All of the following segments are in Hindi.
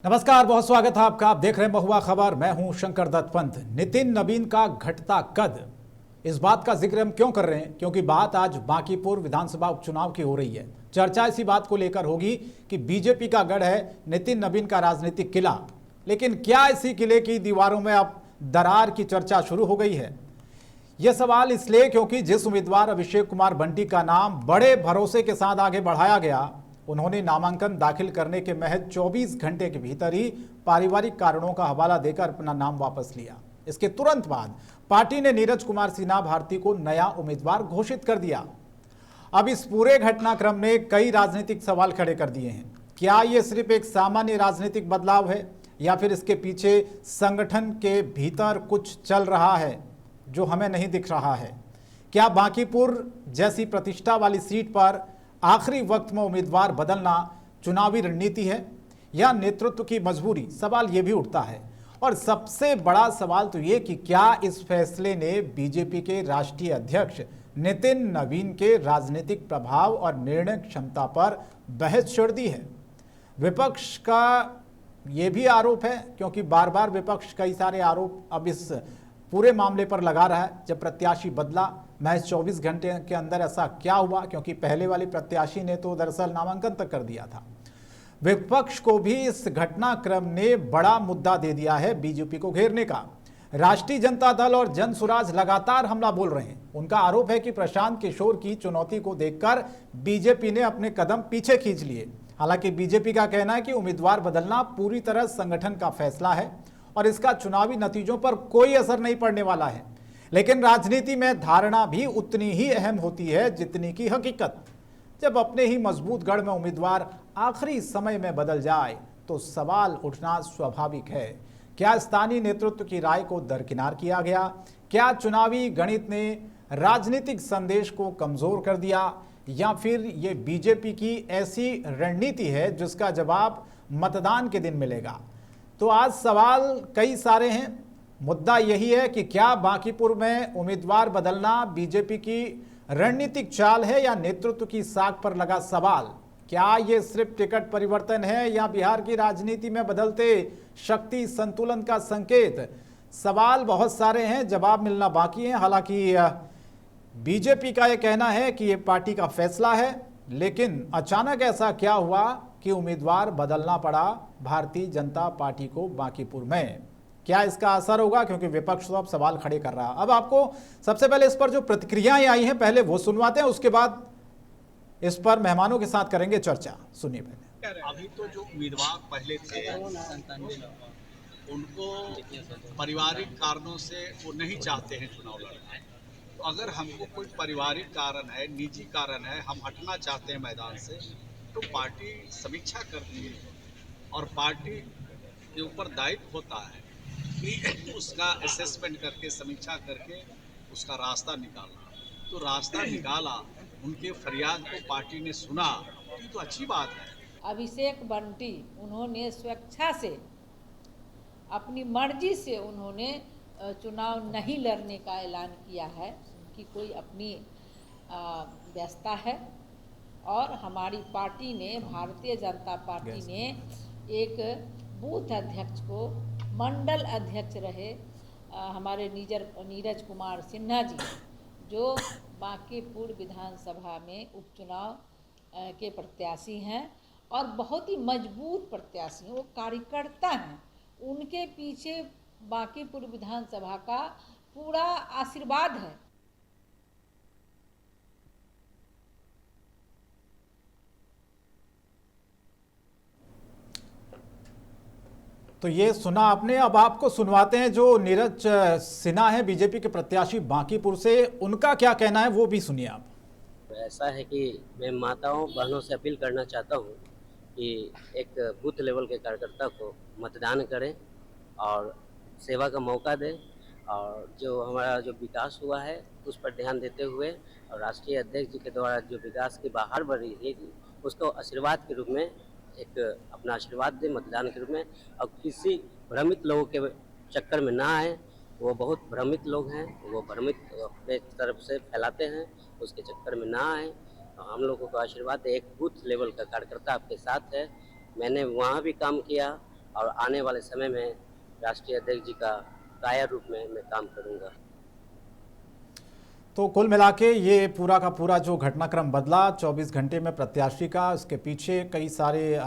नमस्कार, बहुत स्वागत है आपका। आप देख रहे हैं महुआ खबर। मैं हूं शंकर दत्त पंत। नितिन नवीन का घटता कद, इस बात का जिक्र हम क्यों कर रहे हैं? क्योंकि बात आज बांकीपुर विधानसभा उपचुनाव की हो रही है। चर्चा इसी बात को लेकर होगी कि बीजेपी का गढ़ है नितिन नवीन का राजनीतिक किला, लेकिन क्या इसी किले की दीवारों में अब दरार की चर्चा शुरू हो गई है? यह सवाल इसलिए क्योंकि जिस उम्मीदवार अभिषेक कुमार बंटी का नाम बड़े भरोसे के साथ आगे बढ़ाया गया, उन्होंने नामांकन दाखिल करने के महज 24 घंटे के भीतर ही पारिवारिक कारणों का हवाला देकर अपना नाम वापस लिया। इसके तुरंत बाद पार्टी ने नीरज कुमार सिन्हा भारती को नया उम्मीदवार घोषित कर दिया। अब इस पूरे घटनाक्रम ने कई राजनीतिक सवाल खड़े कर दिए हैं। क्या ये सिर्फ एक सामान्य राजनीतिक बदलाव है या फिर इसके पीछे संगठन के भीतर कुछ चल रहा है जो हमें नहीं दिख रहा है? क्या बांकीपुर जैसी प्रतिष्ठा वाली सीट पर आखिरी वक्त में उम्मीदवार बदलना चुनावी रणनीति है या नेतृत्व की मजबूरी? सवाल यह भी उठता है। और सबसे बड़ा सवाल तो ये कि क्या इस फैसले ने बीजेपी के राष्ट्रीय अध्यक्ष नितिन नवीन के राजनीतिक प्रभाव और निर्णय क्षमता पर बहस छेड़ दी है? विपक्ष का ये भी आरोप है, क्योंकि बार बार विपक्ष कई सारे आरोप अब इस पूरे मामले पर लगा रहा है। जब प्रत्याशी बदला, महज 24 घंटे के अंदर ऐसा क्या हुआ? क्योंकि पहले वाले प्रत्याशी ने तो दरअसल नामांकन तक कर दिया था। विपक्ष को भी इस घटनाक्रम ने बड़ा मुद्दा दे दिया है बीजेपी को घेरने का। राष्ट्रीय जनता दल और जनसुराज लगातार हमला बोल रहे हैं। उनका आरोप है कि प्रशांत किशोर की चुनौती को देखकर बीजेपी ने अपने कदम पीछे खींच लिए। हालांकि बीजेपी का कहना है कि उम्मीदवार बदलना पूरी तरह संगठन का फैसला है और इसका चुनावी नतीजों पर कोई असर नहीं पड़ने वाला है। लेकिन राजनीति में धारणा भी उतनी ही अहम होती है जितनी की हकीकत। जब अपने ही मजबूत गढ़ में उम्मीदवार आखिरी समय में बदल जाए तो सवाल उठना स्वाभाविक है। क्या स्थानीय नेतृत्व की राय को दरकिनार किया गया? क्या चुनावी गणित ने राजनीतिक संदेश को कमजोर कर दिया, या फिर ये बीजेपी की ऐसी रणनीति है जिसका जवाब मतदान के दिन मिलेगा? तो आज सवाल कई सारे हैं। मुद्दा यही है कि क्या बांकीपुर में उम्मीदवार बदलना बीजेपी की रणनीतिक चाल है या नेतृत्व की साख पर लगा सवाल? क्या ये सिर्फ टिकट परिवर्तन है या बिहार की राजनीति में बदलते शक्ति संतुलन का संकेत? सवाल बहुत सारे हैं, जवाब मिलना बाकी है। हालांकि बीजेपी का यह कहना है कि यह पार्टी का फैसला है, लेकिन अचानक ऐसा क्या हुआ कि उम्मीदवार बदलना पड़ा भारतीय जनता पार्टी को बांकीपुर में? क्या इसका असर होगा? क्योंकि विपक्ष तो अब सवाल खड़े कर रहा है। अब आपको सबसे पहले इस पर जो प्रतिक्रियाएं आई हैं पहले वो सुनवाते हैं, उसके बाद इस पर मेहमानों के साथ करेंगे चर्चा। सुनिए पहले। अभी तो जो उम्मीदवार पहले थे उनको पारिवारिक कारणों से वो नहीं चाहते हैं चुनाव लड़ना। तो अगर हमको कोई पारिवारिक कारण है, निजी कारण है, हम हटना चाहते हैं मैदान से, तो पार्टी समीक्षा करती है और पार्टी के ऊपर दायित्व होता है कि उसका असेसमेंट करके, समीक्षा करके उसका रास्ता निकालना। तो रास्ता निकाला, उनके फरियाद को पार्टी ने सुना, ये तो अच्छी बात है। अभिषेक बंटी उन्होंने स्वेच्छा से, अपनी मर्जी से उन्होंने चुनाव नहीं लड़ने का ऐलान किया है कि कोई अपनी व्यस्तता है। और हमारी पार्टी ने, भारतीय जनता पार्टी ने एक बूथ अध्यक्ष को मंडल अध्यक्ष रहे हमारे नीरज कुमार सिन्हा जी, जो बांकीपुर विधानसभा में उपचुनाव के प्रत्याशी हैं और बहुत ही मजबूत प्रत्याशी हैं। वो कार्यकर्ता हैं, उनके पीछे बांकीपुर विधानसभा का पूरा आशीर्वाद है। तो ये सुना आपने। अब आपको सुनवाते हैं जो नीरज सिन्हा है बीजेपी के प्रत्याशी बांकीपुर से, उनका क्या कहना है वो भी सुनिए आप। ऐसा है कि मैं माताओं बहनों से अपील करना चाहता हूं कि एक बूथ लेवल के कार्यकर्ता को मतदान करें और सेवा का मौका दें, और जो हमारा जो विकास हुआ है उस पर ध्यान देते हुए, और राष्ट्रीय अध्यक्ष जी के द्वारा जो विकास की बहार बढ़ रही है उसको आशीर्वाद के रूप में एक अपना आशीर्वाद दें मतदान के रूप में। और किसी भ्रमित लोगों के चक्कर में ना आए। वो बहुत भ्रमित लोग हैं, वो भ्रमित अपने तरफ से फैलाते हैं, उसके चक्कर में ना आए। हम लोगों को आशीर्वाद, एक बूथ लेवल का कार्यकर्ता आपके साथ है। मैंने वहाँ भी काम किया और आने वाले समय में राष्ट्रीय अध्यक्ष जी का काया रूप में मैं काम करूंगा। तो कुल मिला के ये पूरा का पूरा जो घटनाक्रम बदला 24 घंटे में प्रत्याशी का, उसके पीछे कई सारे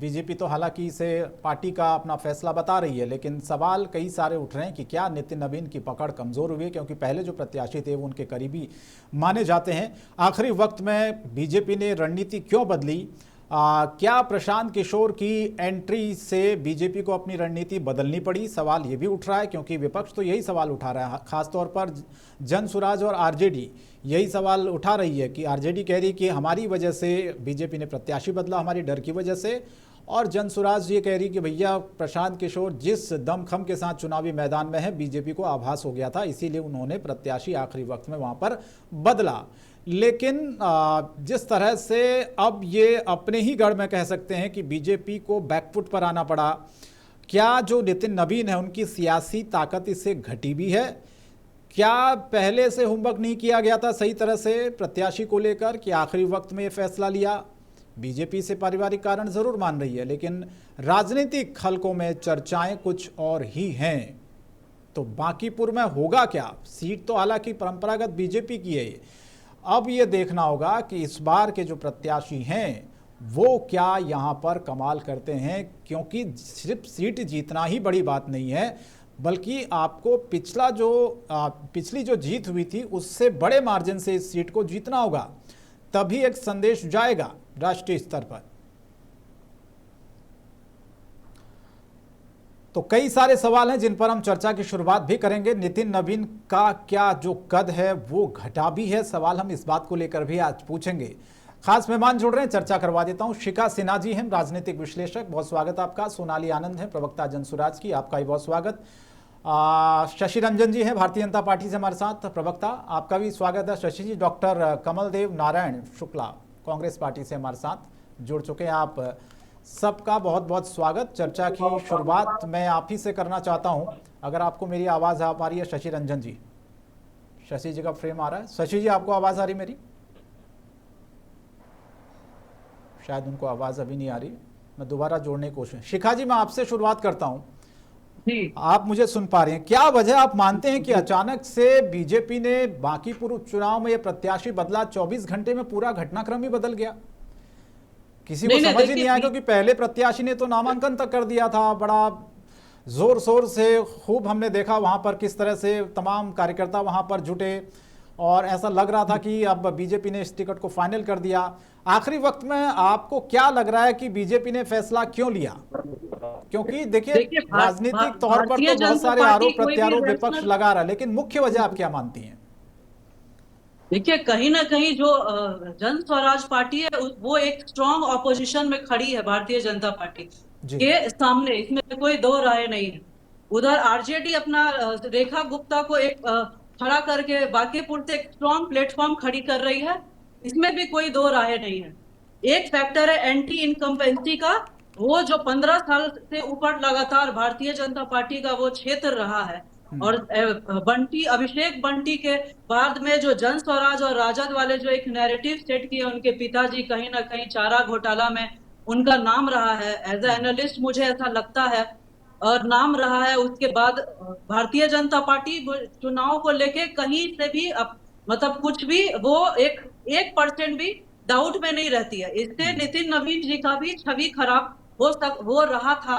बीजेपी तो हालांकि इसे पार्टी का अपना फैसला बता रही है, लेकिन सवाल कई सारे उठ रहे हैं कि क्या नितिन नवीन की पकड़ कमज़ोर हुई है, क्योंकि पहले जो प्रत्याशी थे वो उनके करीबी माने जाते हैं। आखिरी वक्त में बीजेपी ने रणनीति क्यों बदली? क्या प्रशांत किशोर की एंट्री से बीजेपी को अपनी रणनीति बदलनी पड़ी? सवाल ये भी उठ रहा है, क्योंकि विपक्ष तो यही सवाल उठा रहा है, खासतौर पर जनसुराज और आरजेडी यही सवाल उठा रही है कि आरजेडी कह रही है कि हमारी वजह से बीजेपी ने प्रत्याशी बदला, हमारी डर की वजह से, और जनसुराज ये कह रही कि भैया प्रशांत किशोर जिस दमखम के साथ चुनावी मैदान में है, बीजेपी को आभास हो गया था, इसीलिए उन्होंने प्रत्याशी आखिरी वक्त में वहाँ पर बदला। लेकिन जिस तरह से अब ये अपने ही गढ़ में कह सकते हैं कि बीजेपी को बैकफुट पर आना पड़ा, क्या जो नितिन नवीन है उनकी सियासी ताकत इससे घटी भी है? क्या पहले से होमवर्क नहीं किया गया था सही तरह से प्रत्याशी को लेकर कि आखिरी वक्त में ये फैसला लिया? बीजेपी से पारिवारिक कारण जरूर मान रही है, लेकिन राजनीतिक हलकों में चर्चाएं कुछ और ही हैं। तो बांकीपुर में होगा क्या? सीट तो हालांकि परंपरागत बीजेपी की है, अब ये देखना होगा कि इस बार के जो प्रत्याशी हैं वो क्या यहाँ पर कमाल करते हैं, क्योंकि सिर्फ सीट जीतना ही बड़ी बात नहीं है, बल्कि आपको पिछली जो जीत हुई थी उससे बड़े मार्जिन से इस सीट को जीतना होगा, तभी एक संदेश जाएगा राष्ट्रीय स्तर पर। तो कई सारे सवाल हैं जिन पर हम चर्चा की शुरुआत भी करेंगे। नितिन नवीन का क्या जो कद है वो घटा भी है, सवाल हम इस बात को लेकर भी आज पूछेंगे। खास मेहमान जुड़ रहे हैं, चर्चा करवा देता हूं। शिखा सिन्हा जी हैं, राजनीतिक विश्लेषक, बहुत स्वागत आपका। सोनाली आनंद है, प्रवक्ता जनसुराज की, आपका भी बहुत स्वागत। शशि रंजन जी हैं, भारतीय जनता पार्टी से हमारे साथ, प्रवक्ता, आपका भी स्वागत है शशि जी। डॉक्टर कमल देव नारायण शुक्ला, कांग्रेस पार्टी से हमारे साथ जुड़ चुके हैं, आप सबका बहुत बहुत स्वागत। चर्चा की शुरुआत मैं आप ही से करना चाहता हूं, अगर आपको मेरी आवाज़ आ पा रही है। शशि रंजन जी, शशि जी का फ्रेम आ रहा है। शशि जी, आपको आवाज़ आ रही मेरी? शायद उनको आवाज़ अभी नहीं आ रही, मैं दोबारा जोड़ने की कोशिश। शिखा जी, मैं आपसे शुरुआत करता हूं, आप मुझे सुन पा रहे हैं? क्या वजह आप मानते हैं कि अचानक से बीजेपी ने बांकीपुर उपचुनाव में ये प्रत्याशी बदला, 24 घंटे में पूरा घटनाक्रम ही बदल गया? किसी को समझ ही नहीं आया, क्योंकि पहले प्रत्याशी ने तो नामांकन तक कर दिया था, बड़ा जोर शोर से खूब हमने देखा वहां पर किस तरह से तमाम कार्यकर्ता वहां पर जुटे, और ऐसा लग रहा था कि अब बीजेपी ने इस टिकट को फाइनल कर दिया। आखिरी वक्त में आपको क्या लग रहा है कि बीजेपी ने फैसला क्यों लिया? क्योंकि देखिए राजनीतिक तौर पर तो बहुत सारे आरोप प्रत्यारोप विपक्ष लगा रहा है, लेकिन मुख्य वजह आप क्या मानती हैं? देखिए, कहीं ना कहीं जो जन स्वराज पार्टी है वो एक स्ट्रांग ऑपोजिशन में खड़ी है भारतीय जनता पार्टी के सामने, इसमें कोई दो राय नहीं है। उधर आरजेडी अपना रेखा गुप्ता को एक खड़ा करके बांकीपुर से एक स्ट्रांग प्लेटफॉर्म खड़ी कर रही है, इसमें भी कोई दो राय नहीं है। एक फैक्टर है एंटी इनकम्बेंसी का, वो जो 15 साल से ऊपर लगातार भारतीय जनता पार्टी का वो क्षेत्र रहा है, और अभिषेक बंटी के बाद में जो जन स्वराज और राजद वाले जो एक नैरेटिव सेट किए, उनके पिताजी कहीं ना कहीं चारा घोटाला में उनका नाम रहा है, एज ए एनालिस्ट मुझे ऐसा लगता है, और नाम रहा है। उसके बाद भारतीय जनता पार्टी चुनाव को लेके कहीं से भी मतलब कुछ भी वो 1% भी डाउट में नहीं रहती है। इससे नितिन नवीन जी का भी छवि खराब हो रहा था।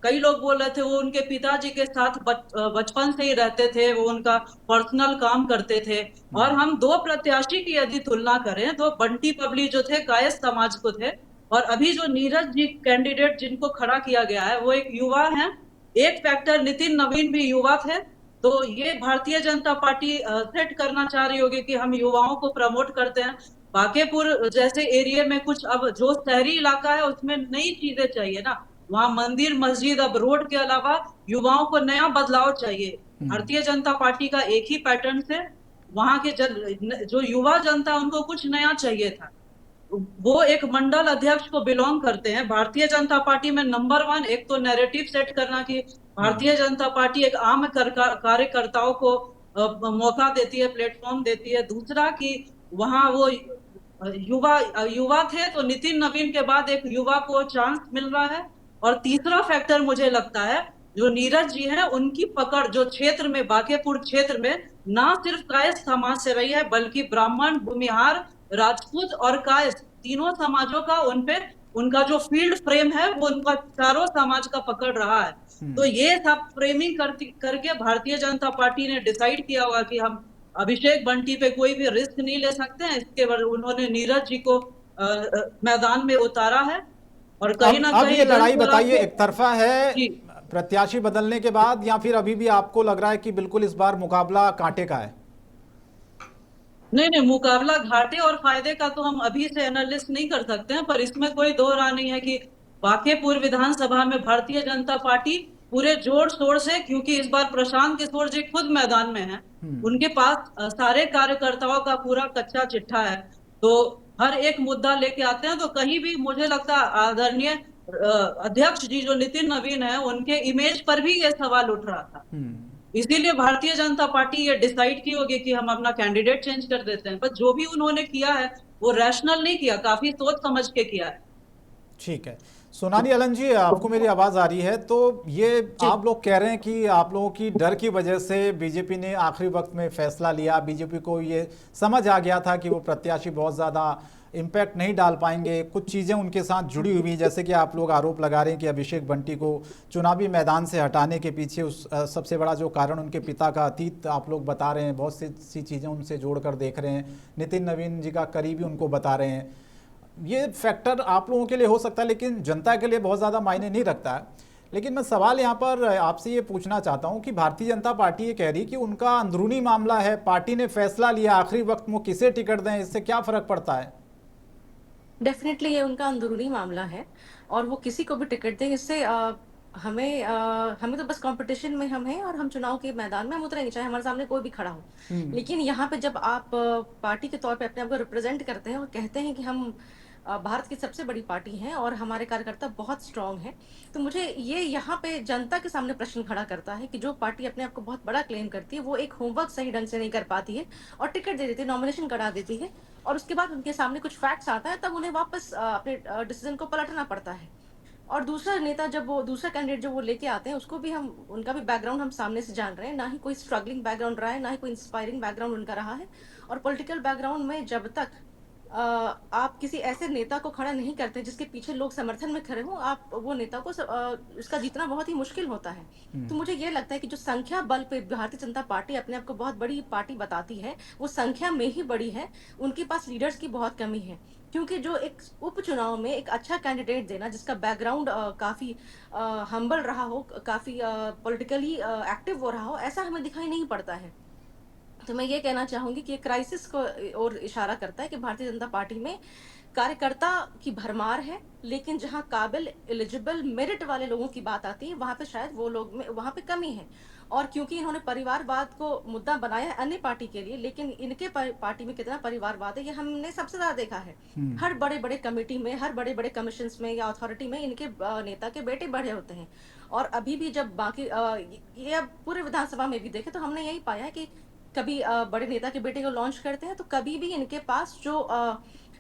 कई लोग बोल रहे थे वो उनके पिताजी के साथ बचपन से ही रहते थे, वो उनका पर्सनल काम करते थे। और हम दो प्रत्याशी की यदि तुलना करें तो बंटी पबली जो थे कायस्थ समाज को थे, और अभी जो नीरज जी कैंडिडेट जिनको खड़ा किया गया है वो एक युवा है। एक फैक्टर नितिन नवीन भी युवा थे, तो ये भारतीय जनता पार्टी सेट करना चाह रही होगी कि हम युवाओं को प्रमोट करते हैं। बांकीपुर जैसे एरिया में कुछ अब जो शहरी इलाका है उसमें नई चीजें चाहिए ना, वहां मंदिर मस्जिद, अब रोड के अलावा युवाओं को नया बदलाव चाहिए। भारतीय जनता पार्टी का एक ही पैटर्न से वहां के जो युवा जनता उनको कुछ नया चाहिए था। वो एक मंडल अध्यक्ष को बिलोंग करते हैं। भारतीय जनता पार्टी में नंबर 1 एक तो नैरेटिव सेट करना कि भारतीय जनता पार्टी एक आम कार्यकर्ताओं को मौका देती है, प्लेटफॉर्म देती है। दूसरा कि वहां वो युवा थे, तो नितिन नवीन के बाद एक युवा को चांस मिल रहा है। और तीसरा फैक्टर मुझे लगता है जो नीरज जी है उनकी पकड़ जो क्षेत्र में बांकीपुर क्षेत्र में ना सिर्फ कायस्थ समाज से रही है बल्कि ब्राह्मण, भूमिहार, राजपूत और कायस्थ तीनों समाजों का उनपे उनका जो फील्ड फ्रेम है वो उनका चारों समाज का पकड़ रहा है। तो ये सब फ्रेमिंग करके भारतीय जनता पार्टी ने डिसाइड किया हुआ कि हम अभिषेक बंटी पे कोई भी रिस्क नहीं ले सकते हैं। इसके बाद उन्होंने नीरज जी को मैदान में उतारा है और कहीं ना अब कहीं ये लड़ाई बताइए एक तरफा है जी प्रत्याशी बदलने के बाद, या फिर अभी भी आपको लग रहा है कि बिल्कुल इस बार मुकाबला कांटे का है? नहीं, मुकाबला घाटे और फायदे का तो हम अभी से एनालिस्ट नहीं कर सकते हैं, पर इसमें कोई दो राय नहीं है कि बांकीपुर विधानसभा में भारतीय जनता पार्टी पूरे जोर शोर से, क्योंकि इस बार प्रशांत किशोर जी खुद मैदान में हैं, उनके पास सारे कार्यकर्ताओं का पूरा कच्चा चिट्ठा है, तो हर एक मुद्दा लेके आते हैं। तो कहीं भी मुझे लगता है आदरणीय अध्यक्ष जी जो नितिन नवीन है उनके इमेज पर भी ये सवाल उठ रहा था। इसीलिए भारतीय जनता पार्टी ये डिसाइड की होगी कि हम अपना कैंडिडेट चेंज कर देते हैं, पर जो भी उन्होंने किया है वो रैशनल नहीं किया, काफी सोच समझ के किया है। ठीक है, सोनाली अलन जी आपको मेरी आवाज आ रही है? तो ये आप लोग कह रहे हैं कि आप लोगों की डर की वजह से बीजेपी ने आखिरी वक्त में फैसला लिया, बीजेपी को ये समझ आ गया था कि वो प्रत्याशी बहुत ज्यादा इम्पैक्ट नहीं डाल पाएंगे, कुछ चीज़ें उनके साथ जुड़ी हुई, जैसे कि आप लोग आरोप लगा रहे हैं कि अभिषेक बंटी को चुनावी मैदान से हटाने के पीछे उस सबसे बड़ा जो कारण उनके पिता का अतीत आप लोग बता रहे हैं, बहुत सी चीज़ें उनसे जोड़कर देख रहे हैं, नितिन नवीन जी का करीबी उनको बता रहे हैं। ये फैक्टर आप लोगों के लिए हो सकता है लेकिन जनता के लिए बहुत ज़्यादा मायने नहीं रखता है। लेकिन मैं सवाल यहाँ पर आपसे ये पूछना चाहता हूँ कि भारतीय जनता पार्टी ये कह रही कि उनका अंदरूनी मामला है, पार्टी ने फैसला लिया, आखिरी वक्त वो किसे टिकट दें, इससे क्या फ़र्क पड़ता है? डेफिनेटली ये उनका अंदरूनी मामला है और वो किसी को भी टिकट दें, इससे हमें तो बस कंपटीशन में हम हैं और हम चुनाव के मैदान में हम उतरेंगे चाहे हमारे सामने कोई भी खड़ा हो। लेकिन यहाँ पे जब आप पार्टी के तौर पे अपने आप को रिप्रेजेंट करते हैं और कहते हैं कि हम भारत की सबसे बड़ी पार्टी हैं और हमारे कार्यकर्ता बहुत स्ट्रांग हैं, तो मुझे ये यहाँ पे जनता के सामने प्रश्न खड़ा करता है कि जो पार्टी अपने आप को बहुत बड़ा क्लेम करती है वो एक होमवर्क सही ढंग से नहीं कर पाती है और टिकट दे देती है, नॉमिनेशन करा देती है और उसके बाद उनके सामने कुछ फैक्ट्स आता है तब उन्हें वापस अपने डिसीजन को पलटना पड़ता है। और दूसरा नेता जब वो दूसरा कैंडिडेट जो वो लेके आते हैं उसको भी हम उनका भी बैकग्राउंड हम सामने से जान रहे हैं, ना ही कोई स्ट्रगलिंग बैकग्राउंड रहा है, ना ही कोई इंस्पायरिंग बैकग्राउंड उनका रहा है। और पॉलिटिकल बैकग्राउंड में जब तक आप किसी ऐसे नेता को खड़ा नहीं करते जिसके पीछे लोग समर्थन में खड़े हों, आप वो नेता को उसका जीतना बहुत ही मुश्किल होता है। तो मुझे ये लगता है कि जो संख्या बल पे भारतीय जनता पार्टी अपने आप को बहुत बड़ी पार्टी बताती है वो संख्या में ही बड़ी है, उनके पास लीडर्स की बहुत कमी है। क्योंकि जो एक उपचुनाव में एक अच्छा कैंडिडेट देना जिसका बैकग्राउंड काफी हम्बल रहा हो, काफी पॉलिटिकली एक्टिव हो रहा हो, ऐसा हमें दिखाई नहीं पड़ता है। तो मैं ये कहना चाहूंगी कि क्राइसिस को और इशारा करता है कि भारतीय जनता पार्टी में कार्यकर्ता की भरमार है, लेकिन जहां काबिल, एलिजिबल, मेरिट वाले लोगों की बात आती है वहां पे शायद वो लोग में वहां पे कमी है। और क्योंकि इन्होंने परिवारवाद को मुद्दा बनाया है अन्य पार्टी के लिए, लेकिन इनके पार्टी में कितना परिवारवाद है ये हमने सबसे ज्यादा देखा है। हर बड़े बड़े कमेटी में, हर बड़े बड़े कमीशन में या अथॉरिटी में इनके नेता के बेटे बड़े होते हैं। और अभी भी जब बाकी ये पूरे विधानसभा में भी देखे तो हमने यही पाया है कि कभी बड़े नेता के बेटे को लॉन्च करते हैं तो कभी भी इनके पास जो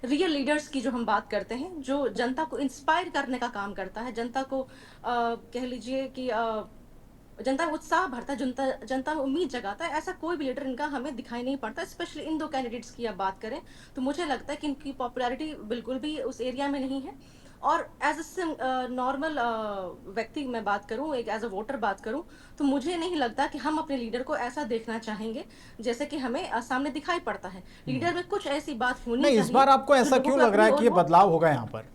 रियल लीडर्स की जो हम बात करते हैं, जो जनता को इंस्पायर करने का काम करता है, जनता को कह लीजिए कि जनता में उत्साह भरता है, जनता में उम्मीद जगाता है, ऐसा कोई भी लीडर इनका हमें दिखाई नहीं पड़ता। स्पेशली इन दो कैंडिडेट्स की आप बात करें तो मुझे लगता है कि इनकी पॉपुलैरिटी बिल्कुल भी उस एरिया में नहीं है। और एज अ नॉर्मल व्यक्ति मैं बात करूं, एक एज अ वोटर बात करूं, तो मुझे नहीं लगता कि हम अपने लीडर को ऐसा देखना चाहेंगे जैसे कि हमें सामने दिखाई पड़ता है। लीडर में कुछ ऐसी बात होनी चाहिए। इस बार आपको ऐसा क्यों लग रहा है कि ये बदलाव होगा यहाँ पर?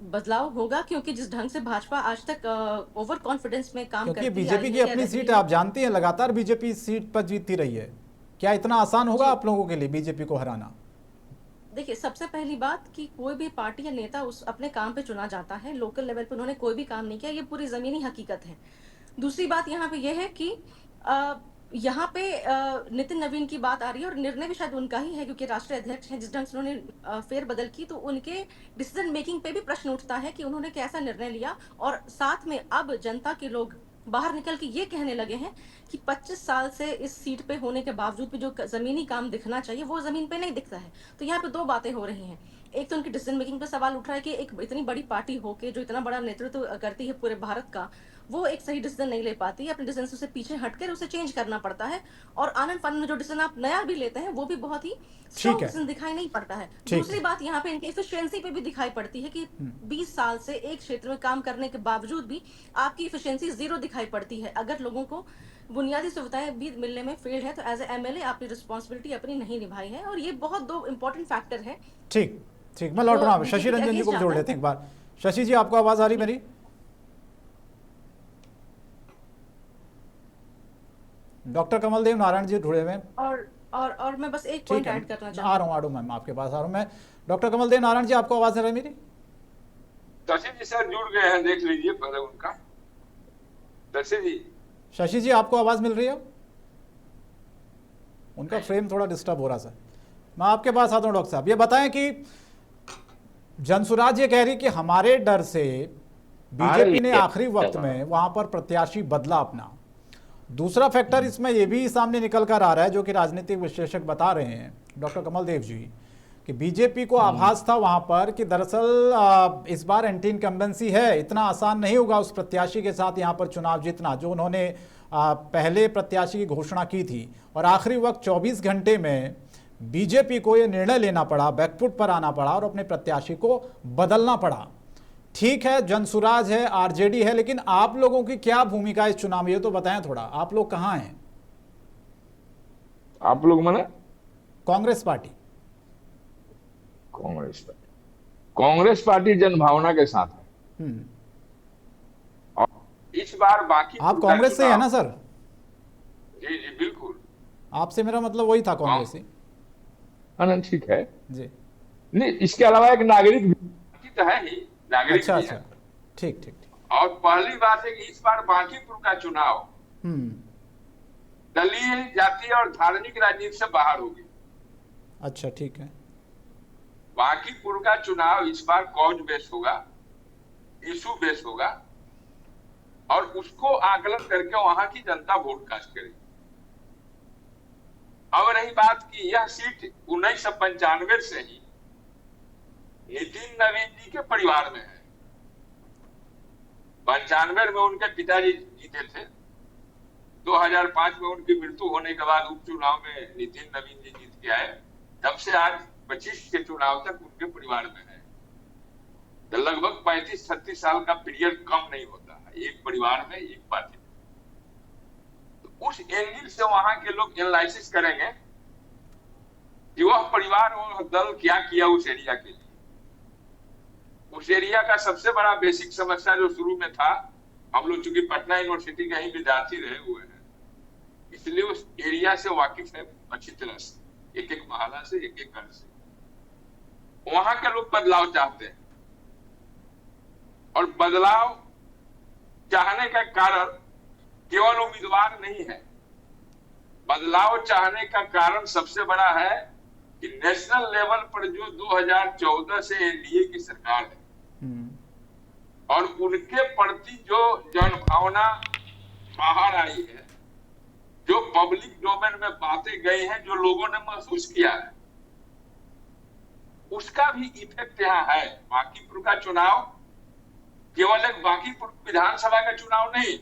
बदलाव होगा क्योंकि जिस ढंग से भाजपा आज तक ओवर कॉन्फिडेंस में काम करती है, बीजेपी की अपनी सीट आप जानती हैं, लगातार बीजेपी सीट पर जीतती रही है, क्या इतना आसान होगा आप लोगों के लिए बीजेपी को हराना? देखिए, सबसे पहली बात कि कोई भी पार्टी या नेता उस अपने काम पे चुना जाता है, लोकल लेवल पे उन्होंने कोई भी काम नहीं किया, ये पूरी जमीनी हकीकत है। दूसरी बात यहाँ पे यह है कि यहाँ पे नितिन नवीन की बात आ रही है और निर्णय भी शायद उनका ही है क्योंकि राष्ट्रीय अध्यक्ष हैं। जिस ढंग से उन्होंने फेरबदल की तो उनके डिसीजन मेकिंग पे भी प्रश्न उठता है कि उन्होंने कैसा निर्णय लिया। और साथ में अब जनता के लोग बाहर निकल के ये कहने लगे हैं कि 25 साल से इस सीट पे होने के बावजूद भी जो जमीनी काम दिखना चाहिए वो जमीन पे नहीं दिखता है। तो यहाँ पे दो बातें हो रही हैं। एक तो उनकी डिसीजन मेकिंग पे सवाल उठ रहा है कि एक इतनी बड़ी पार्टी होके जो इतना बड़ा नेतृत्व करती है पूरे भारत का, वो एक सही डिसीजन नहीं ले पाती है, अपने डिसीजन से पीछे हटकर उसे चेंज करना पड़ता है। और आनंद फानंद में जो डिसीजन आप नया भी लेते हैं वो भी बहुत ही स्ट्रॉन्ग डिसीजन दिखाई नहीं पड़ता है। दूसरी बात यहाँ पे इनकी एफिशिएंसी पे भी दिखाई पड़ती है कि 20 साल से एक क्षेत्र में काम करने के बावजूद भी आपकी एफिशिएंसी 0 दिखाई पड़ती है। अगर लोगों को बुनियादी सुविधाएं भी मिलने में फेल्ड है तो एज ए एमएलए आपने रिस्पॉन्सिबिलिटी अपनी नहीं निभाई है, और ये बहुत दो इंपॉर्टेंट फैक्टर है। ठीक ठीक, मैं लौट रहा हूँ, शशि रंजन जी को जोड़ लेते हैं एक बार। शशि जी, आपको आवाज आ रही मेरी? डॉक्टर कमलदेव नारायण जी जुड़े हुए हैं। और मैं बस एक पॉइंट ऐड करना चाहता हूँ। आ रहा हूँ मैम, आपके पास आ रहा हूँ मैं। डॉक्टर कमलदेव नारायण जी, आपको आवाज आ रही है मेरी? शशि जी सर जुड़ गए हैं, देख लीजिए पहले उनका। शशि जी, आपको आवाज मिल रही है? उनका फ्रेम थोड़ा डिस्टर्ब हो रहा सर। मैं आपके पास आता हूँ डॉक्टर साहब। ये बताएं कि जनसुराज ये कह रही कि हमारे डर से बीजेपी ने आखिरी वक्त में वहां पर प्रत्याशी बदला अपना। दूसरा फैक्टर इसमें यह भी सामने निकल कर आ रहा है, जो कि राजनीतिक विश्लेषक बता रहे हैं डॉक्टर कमलदेव जी, कि बीजेपी को आभास था वहां पर कि दरअसल इस बार एंटी इनकम्बेंसी है, इतना आसान नहीं होगा उस प्रत्याशी के साथ यहां पर चुनाव जीतना जो उन्होंने पहले प्रत्याशी की घोषणा की थी। और आखिरी वक्त 24 घंटे में बीजेपी को यह निर्णय लेना पड़ा, बैकफुट पर आना पड़ा और अपने प्रत्याशी को बदलना पड़ा। ठीक है, जनसुराज है, आरजेडी है, लेकिन आप लोगों की क्या भूमिका इस चुनाव में, ये तो बताएं थोड़ा। आप लोग कहां हैं? आप लोग माने? कांग्रेस पार्टी। कांग्रेस पार्टी जनभावना के साथ है। और इस बार बाकी आप कांग्रेस से है ना सर? जी जी बिल्कुल, आपसे मेरा मतलब वही था, कांग्रेस से। ठीक है जी। नहीं, इसके अलावा एक नागरिक तो है ही, नागरिक अच्छा भी अच्छा, है। ठीक ठीक। और पहली बात है कि इस बार बांकीपुर का चुनाव दलीय, जातीय और धार्मिक राजनीति से बाहर होगी। अच्छा ठीक है। बांकीपुर का चुनाव इस बार कॉज बेस होगा, इशू बेस होगा, और उसको आकलन करके वहां की जनता वोट कास्ट करेगी। अब रही बात कि यह सीट 1995 से ही नितिन नवीन जी के परिवार में है। 95 में उनके पिताजी जीते थे, 2005 में उनकी मृत्यु होने के बाद उपचुनाव में नितिन नवीन जी जीत के आए। तब से आज 25 के चुनाव तक उनके परिवार में है। तो लगभग 35-36 साल का पीरियड कम नहीं होता है एक परिवार में, एक पार्टी में। तो उस एंगल से वहां के लोग एनालिसिस करेंगे कि वह परिवार और दल क्या किया उस एरिया के लिए। उस एरिया का सबसे बड़ा बेसिक समस्या जो शुरू में था, हम लोग चूंकि पटना यूनिवर्सिटी के ही विद्यार्थी रहे हुए हैं, इसलिए उस एरिया से वाकिफ है अच्छी तरह से, एक एक मोहल्ला से, एक एक घर से। वहां के लोग बदलाव चाहते हैं, और बदलाव चाहने का कारण केवल उम्मीदवार नहीं है। बदलाव चाहने का कारण सबसे बड़ा है कि नेशनल लेवल पर जो 2014 से एनडीए की सरकार है और उनके प्रति जो जनभावना बाहर आई है, जो पब्लिक डोमेन में बातें गई हैं, जो लोगों ने महसूस किया है, उसका भी इफेक्ट यहाँ है। बांकीपुर का चुनाव केवल एक बांकीपुर विधानसभा का चुनाव नहीं,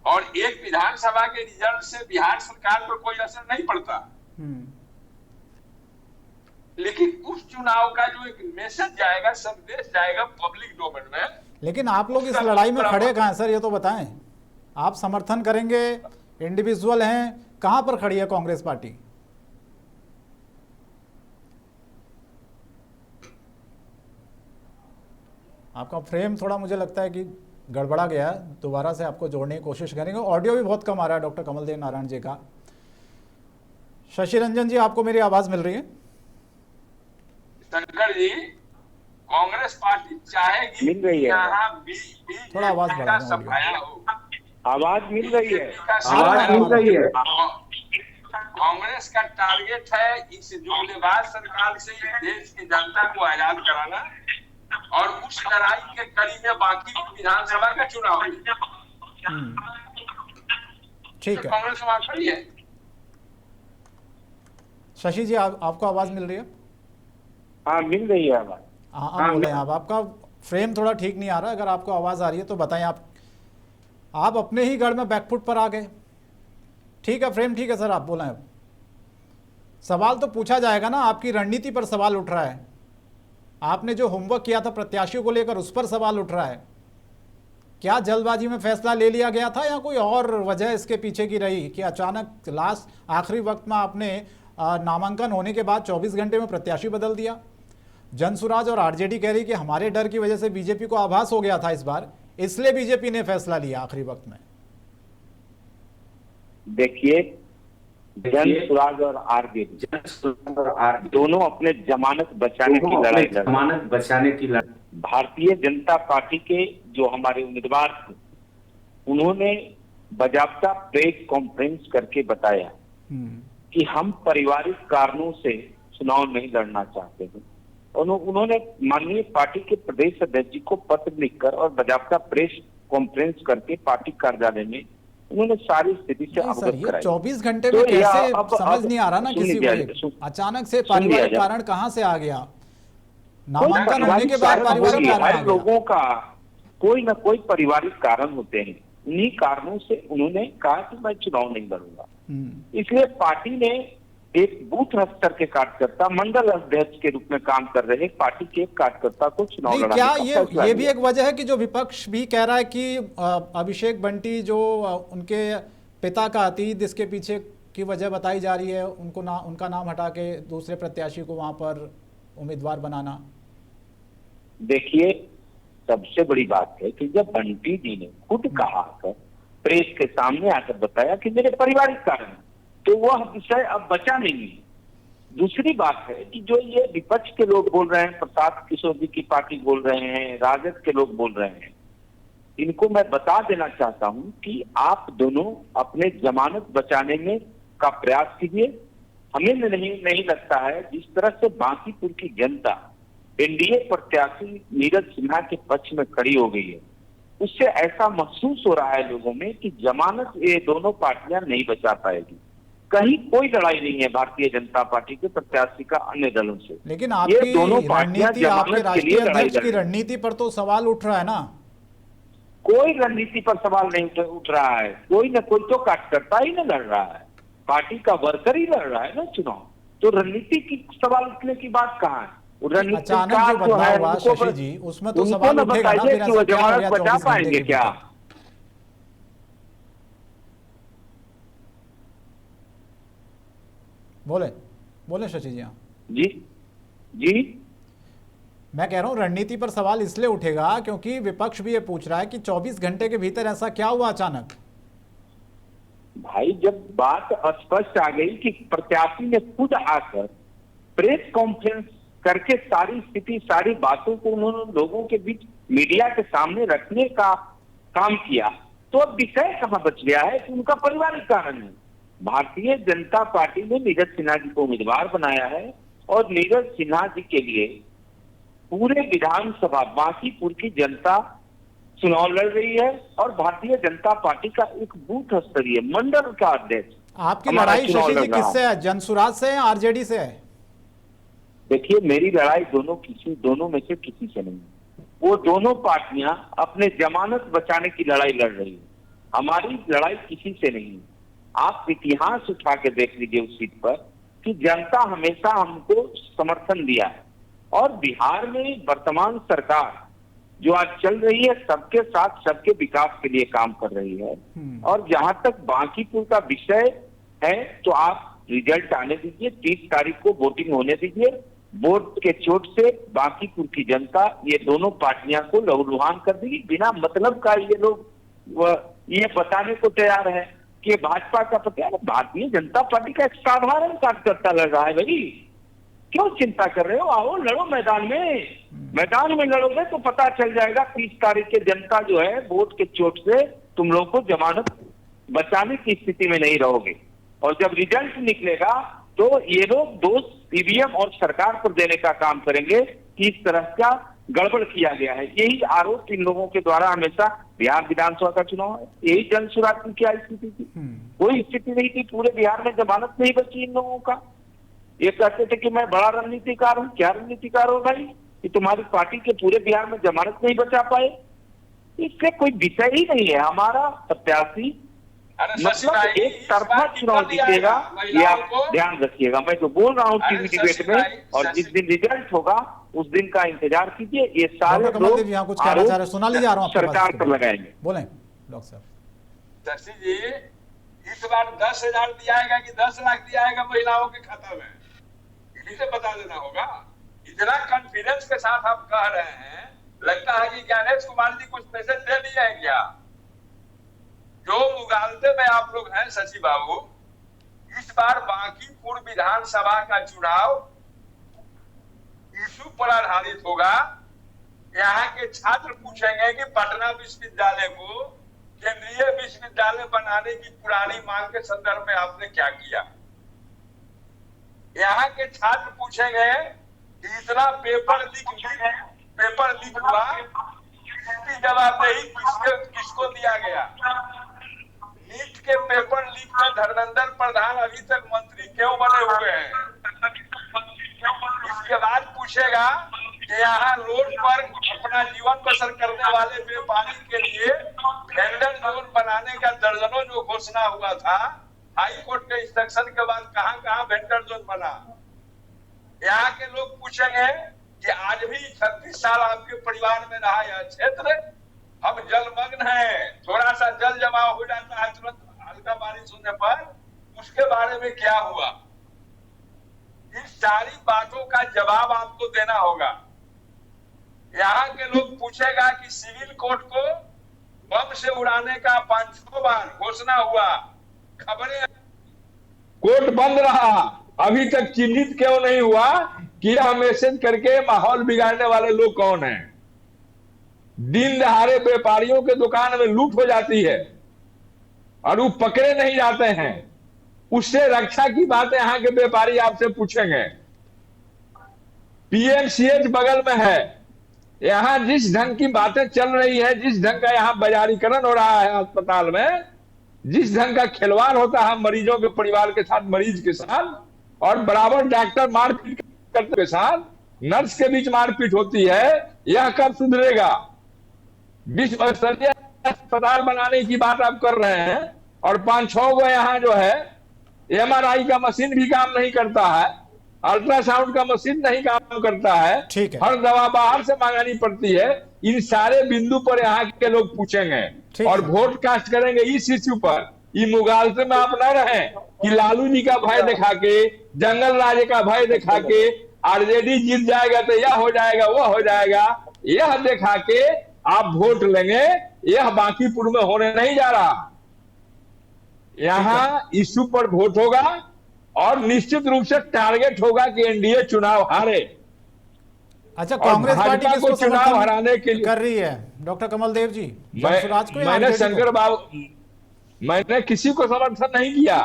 और एक विधानसभा के रिजल्ट से बिहार सरकार पर कोई असर नहीं पड़ता, लेकिन उस चुनाव का जो एक मैसेज जाएगा, संदेश जाएगा पब्लिक डोमेन में। लेकिन आप लोग इस लड़ाई में खड़े कहां हैं सर, ये तो बताएं। आप समर्थन करेंगे, इंडिविजुअल हैं, कहां पर खड़ी है कांग्रेस पार्टी? आपका फ्रेम थोड़ा मुझे लगता है कि गड़बड़ा गया, दोबारा से आपको जोड़ने की कोशिश करेंगे। ऑडियो भी बहुत कम आ रहा है डॉक्टर कमलदेव नारायण जी का। शशि रंजन जी, आपको मेरी आवाज मिल रही है? शंकर जी, कांग्रेस पार्टी चाहेगी मिल रही है, थोड़ा आवाज बढ़ा, सफाया हो। आवाज मिल रही है, आवाज मिल रही है। कांग्रेस का टारगेट है इस जुमलेबाज सरकार से इस देश की जनता को आजाद कराना, और उस लड़ाई के कड़ी में बाकी विधानसभा का चुनाव है। ठीक है, कांग्रेस वहां खड़ी है। शशि जी, आपको आवाज मिल रही है? हाँ मिल रही है आवाज। हाँ बोले आप, आपका फ्रेम थोड़ा ठीक नहीं आ रहा, अगर आपको आवाज़ आ रही है तो बताएं। आप अपने ही गढ़ में बैकफुट पर आ गए। ठीक है, फ्रेम ठीक है सर, आप बोलें। अब सवाल तो पूछा जाएगा ना, आपकी रणनीति पर सवाल उठ रहा है। आपने जो होमवर्क किया था प्रत्याशियों को लेकर, उस पर सवाल उठ रहा है। क्या जल्दबाजी में फैसला ले लिया गया था या कोई और वजह इसके पीछे की रही कि अचानक लास्ट आखिरी वक्त में आपने नामांकन होने के बाद 24 घंटे में प्रत्याशी बदल दिया? जनसुराज और आरजेडी कह रही कि हमारे डर की वजह से बीजेपी को आभास हो गया था इस बार, इसलिए बीजेपी ने फैसला लिया आखिरी वक्त में। देखिए, जनसुराज और आरजेडी दोनों अपने जमानत बचाने की लड़ाई भारतीय जनता पार्टी के जो हमारे उम्मीदवार थे, उन्होंने बाकायदा प्रेस कॉन्फ्रेंस करके बताया कि हम पारिवारिक कारणों से चुनाव नहीं लड़ना चाहते हैं। उन्होंने माननीय पार्टी के प्रदेश अध्यक्ष जी को पत्र लिखकर और बाकायदा प्रेस कॉन्फ्रेंस करके पार्टी कार्यालय में उन्होंने सारी स्थिति से अवगत कराई। 24 घंटे में कैसे समझ नहीं आ रहा ना किसी को, अचानक से पारिवारिक कारण कहां से आ गया? नामांकन होने के बाद पारिवारिक कारण लोगों का कोई ना कोई पारिवारिक कारण होते हैं। उन्हीं कारणों से उन्होंने कहा कि मैं चुनाव नहीं लड़ूंगा। इसलिए पार्टी ने एक बूथ स्तर के कार्यकर्ता, मंडल अध्यक्ष के रूप में काम कर रहे पार्टी के एक कार्यकर्ता को चुनाव लड़ाने क्या का फैसला ये भी लिया। एक वजह है कि जो विपक्ष भी कह रहा है कि अभिषेक बंटी जो उनके पिता का अतीत इसके पीछे की वजह बताई जा रही है, उनका नाम हटा के दूसरे प्रत्याशी को वहां पर उम्मीदवार बनाना? देखिए, सबसे बड़ी बात है कि जब बंटी जी ने खुद कहा कर प्रेस के सामने आकर बताया कि मेरे पारिवारिक कारण, तो वह विषय अब बचा नहीं है। दूसरी बात है कि जो ये विपक्ष के लोग बोल रहे हैं, प्रसाद किशोर जी की पार्टी बोल रहे हैं, राजद के लोग बोल रहे हैं, इनको मैं बता देना चाहता हूं कि आप दोनों अपने जमानत बचाने में का प्रयास कीजिए। हमें नहीं लगता है जिस तरह से बांकीपुर की जनता एनडीए प्रत्याशी नीरज सिन्हा के पक्ष में खड़ी हो गई है, उससे ऐसा महसूस हो रहा है लोगों में कि जमानत ये दोनों पार्टियां नहीं बचा पाएगी। कहीं कोई लड़ाई नहीं है भारतीय जनता पार्टी के प्रत्याशी का अन्य दलों से। लेकिन आपकी रणनीति, आपके राष्ट्रीय अध्यक्ष की रणनीति पर तो सवाल उठ रहा है ना? कोई रणनीति पर सवाल नहीं उठ रहा है। कोई ना कोई तो कार्यकर्ता ही न लड़ रहा है, पार्टी का वर्कर ही लड़ रहा है ना चुनाव। तो रणनीति की सवाल उठने की बात कहाँ है? अचानक जो बदलाव हुआ शशि जी, उसमें तो सवाल उठेगा ना, फिर ऐसा क्या हो गया 24 घंटे के भीतर? बोले शशि जी। हाँ जी मैं कह रहा हूं रणनीति पर सवाल इसलिए उठेगा क्योंकि विपक्ष भी ये पूछ रहा है कि 24 घंटे के भीतर ऐसा क्या हुआ अचानक? भाई, जब बात स्पष्ट आ गई कि प्रत्याशी ने खुद आकर प्रेस कॉन्फ्रेंस करके सारी स्थिति, सारी बातों को उन्होंने लोगों के बीच मीडिया के सामने रखने का काम किया, तो अब विषय कहां बच गया है कि उनका पारिवारिक कारण है। भारतीय जनता पार्टी ने नीरज सिन्हा जी को उम्मीदवार बनाया है और नीरज सिन्हा जी के लिए पूरे विधानसभा बांकीपुर की जनता चुनाव लड़ रही है और भारतीय जनता पार्टी का एक बूथ स्तरीय मंडल का अध्यक्ष। आपकी लड़ाई शशि जी किससे है? जनसुराज से है, आरजेडी से है? देखिए, मेरी लड़ाई दोनों में से किसी से नहीं। वो दोनों पार्टियां अपने जमानत बचाने की लड़ाई लड़ रही है, हमारी लड़ाई किसी से नहीं। आप इतिहास उठा के देख लीजिए उस सीट पर कि जनता हमेशा हमको समर्थन दिया है और बिहार में वर्तमान सरकार जो आज चल रही है सबके साथ सबके विकास के लिए काम कर रही है। और जहां तक बांकीपुर का विषय है तो आप रिजल्ट आने दीजिए, 30 तारीख को वोटिंग होने दीजिए। वोट के चोट से बांकीपुर की जनता ये दोनों पार्टियां को लहूलुहान कर देगी। बिना मतलब का ये लोग ये बताने को तैयार है कि भाजपा का प्रत्याशी, भारतीय जनता पार्टी का एक साधारण कार्यकर्ता लड़ रहा है। भाई क्यों चिंता कर रहे हो? आओ लड़ो मैदान में लड़ोगे तो पता चल जाएगा। 30 तारीख के जनता जो है वोट के चोट से तुम लोग को जमानत बचाने की स्थिति में नहीं रहोगे और जब रिजल्ट निकलेगा तो ये लोग दोष ईवीएम और सरकार पर देने का काम करेंगे कि इस तरह का गड़बड़ किया गया है। यही आरोप इन लोगों के द्वारा हमेशा बिहार विधानसभा का चुनाव है। यही जनसुराज की क्या स्थिति थी? कोई स्थिति नहीं थी, पूरे बिहार में जमानत नहीं बची इन लोगों का। ये कहते थे कि मैं बड़ा रणनीतिकार हूँ। क्या रणनीतिकार हो भाई कि तुम्हारी पार्टी के पूरे बिहार में जमानत नहीं बचा पाए? इससे कोई विषय ही नहीं है। हमारा प्रत्याशी मतलब एक तरफा चुनाव जीतेगा, ये आप ध्यान रखिएगा। मैं जो बोल रहा हूँ टीवी डिबेट में, और जिस दिन रिजल्ट होगा उस दिन का इंतजार कीजिए। ये सारे लोग कुछ कहना चाह रहे, सुना लीजिए, आ रहा हूं सरकार पर लगाएंगे। बोले डॉक्टर साहब। शशि जी, इस बार 10,000 दिया जाएगा कि 10 लाख दिया जाएगा महिलाओं के खाता में, इसे बता देना होगा। इतना कॉन्फिडेंस के साथ आप कह रहे हैं, लगता है कि ज्ञानेश कुमार जी कुछ मैसेज दे दिए हैं क्या? जो मुगालते में आप लोग हैं शशि बाबू, इस बार बांकीपुर विधानसभा का चुनाव इशू पर आधारित होगा। यहाँ के छात्र पूछेंगे कि पटना विश्वविद्यालय को केंद्रीय विश्वविद्यालय बनाने की पुरानी मांग के संदर्भ में आपने क्या किया। यहाँ के छात्र पूछेंगे कि इतना पेपर लीक हुआ, इसकी जवाबदेही किसको दिया गया। नीट के पेपर लीक में धर्मेंद्र प्रधान अभी तक मंत्री क्यों बने हुए हैं। इसके बाद पूछेगा कि यहाँ रोड पर अपना जीवन बसर करने वाले व्यापारी के लिए वेंडर जोन बनाने का दर्जनों जो घोषणा हुआ था, हाई कोर्ट के इंस्ट्रक्शन के बाद कहां कहां वेंडर जोन बना। यहाँ के लोग पूछेंगे कि आज भी 36 साल आपके परिवार में रहा यह क्षेत्र, हम जलमग्न है, थोड़ा सा जल जमाव हो जाता है तुरंत हल्का बारिश होने पर, उसके बारे में क्या हुआ। इन सारी बातों का जवाब आपको देना होगा। यहाँ के लोग पूछेगा कि सिविल कोर्ट को बम से उड़ाने का 5-6 बार घोषणा हुआ, खबरें कोर्ट बंद रहा, अभी तक चिन्हित क्यों नहीं हुआ कि यह मैसेज करके माहौल बिगाड़ने वाले लोग कौन हैं। दिन दहाड़े व्यापारियों के दुकान में लूट हो जाती है और वो पकड़े नहीं जाते हैं, उससे रक्षा की बातें यहाँ के व्यापारी आपसे पूछेंगे। पीएमसीएच बगल में है, यहाँ जिस ढंग की बातें चल रही है, जिस ढंग का यहाँ बाजारीकरण हो रहा है अस्पताल में, जिस ढंग का खिलवाड़ होता है मरीजों के परिवार के साथ, मरीज के साथ, और बराबर डॉक्टर मारपीट करते के साथ नर्स के बीच मारपीट होती है, यह कब सुधरेगा। विश्व स्तरीय अस्पताल बनाने की बात आप कर रहे हैं और 5-6 गो यहाँ जो है एमआरआई का मशीन भी काम नहीं करता है, अल्ट्रासाउंड का मशीन नहीं काम करता है, हर दवा बाहर से मंगानी पड़ती है। इन सारे बिंदु पर यहाँ के लोग पूछेंगे और वोट कास्ट करेंगे इस इश्यू पर। ये मुगालते में आप न रहें कि लालू जी का भय दिखा के, जंगल राज का भय दिखा के आरजेडी जीत जाएगा तो यह हो जाएगा वो हो जाएगा, यह दिखा के आप वोट लेंगे, यह बांकीपुर में होने नहीं जा रहा। यहाँ इश्यू पर वोट होगा और निश्चित रूप से टारगेट होगा कि एनडीए चुनाव हारे। अच्छा, कांग्रेस पार्टी किसको चुनाव हराने के लिए कर रही है डॉक्टर कमल देव जी? मैंने शंकर बाबू, मैंने किसी को समर्थन नहीं किया,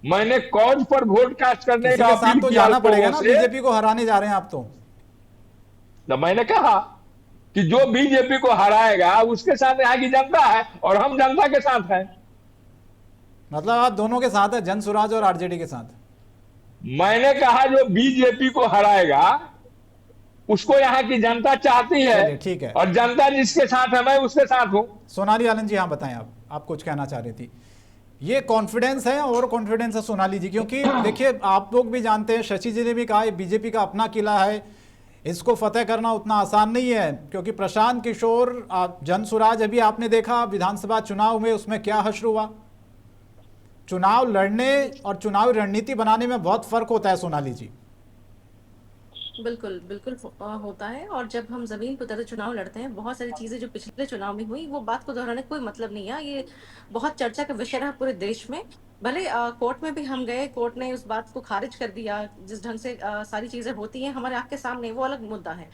मैंने कॉज पर वोट कास्ट करने का अपील तो जाना पड़ेगा ना, बीजेपी को हराने जा रहे हैं आप तो मैंने कहा कि जो बीजेपी को हराएगा उसके साथ यहाँ की जनता है और हम जनता के साथ हैं। मतलब आप दोनों के साथ है, जन स्वराज और आरजेडी के साथ? मैंने कहा जो बीजेपी को हराएगा उसको यहाँ की जनता चाहती है, ठीक है, और जनता जिसके साथ है मैं उसके साथ हूं। सोनाली आनंद जी, हाँ बताएं, आप कुछ कहना चाह रही थी। ये कॉन्फिडेंस है और कॉन्फिडेंस है सोनाली जी, क्योंकि देखिए आप लोग भी जानते हैं, शशि जी ने भी कहा बीजेपी का अपना किला है, इसको फतेह करना उतना आसान नहीं है, क्योंकि प्रशांत किशोर जन स्वराज अभी आपने देखा विधानसभा चुनाव में उसमें क्या हश्र हुआ। चुनाव लड़ने और चुनावी रणनीति बनाने में बहुत फर्क होता है सोनाली जी। बिल्कुल बिल्कुल होता है, और जब हम जमीन पर उतर चुनाव लड़ते हैं, बहुत सारी चीजें जो पिछले चुनाव में हुई वो बात को दोहराने कोई मतलब नहीं है। ये बहुत चर्चा का विषय रहा पूरे देश में। भले कोर्ट में भी हम गए, कोर्ट ने उस बात को खारिज कर दिया, जिस ढंग से सारी चीजें होती हैं हमारे आंख के सामने, वो अलग मुद्दा है।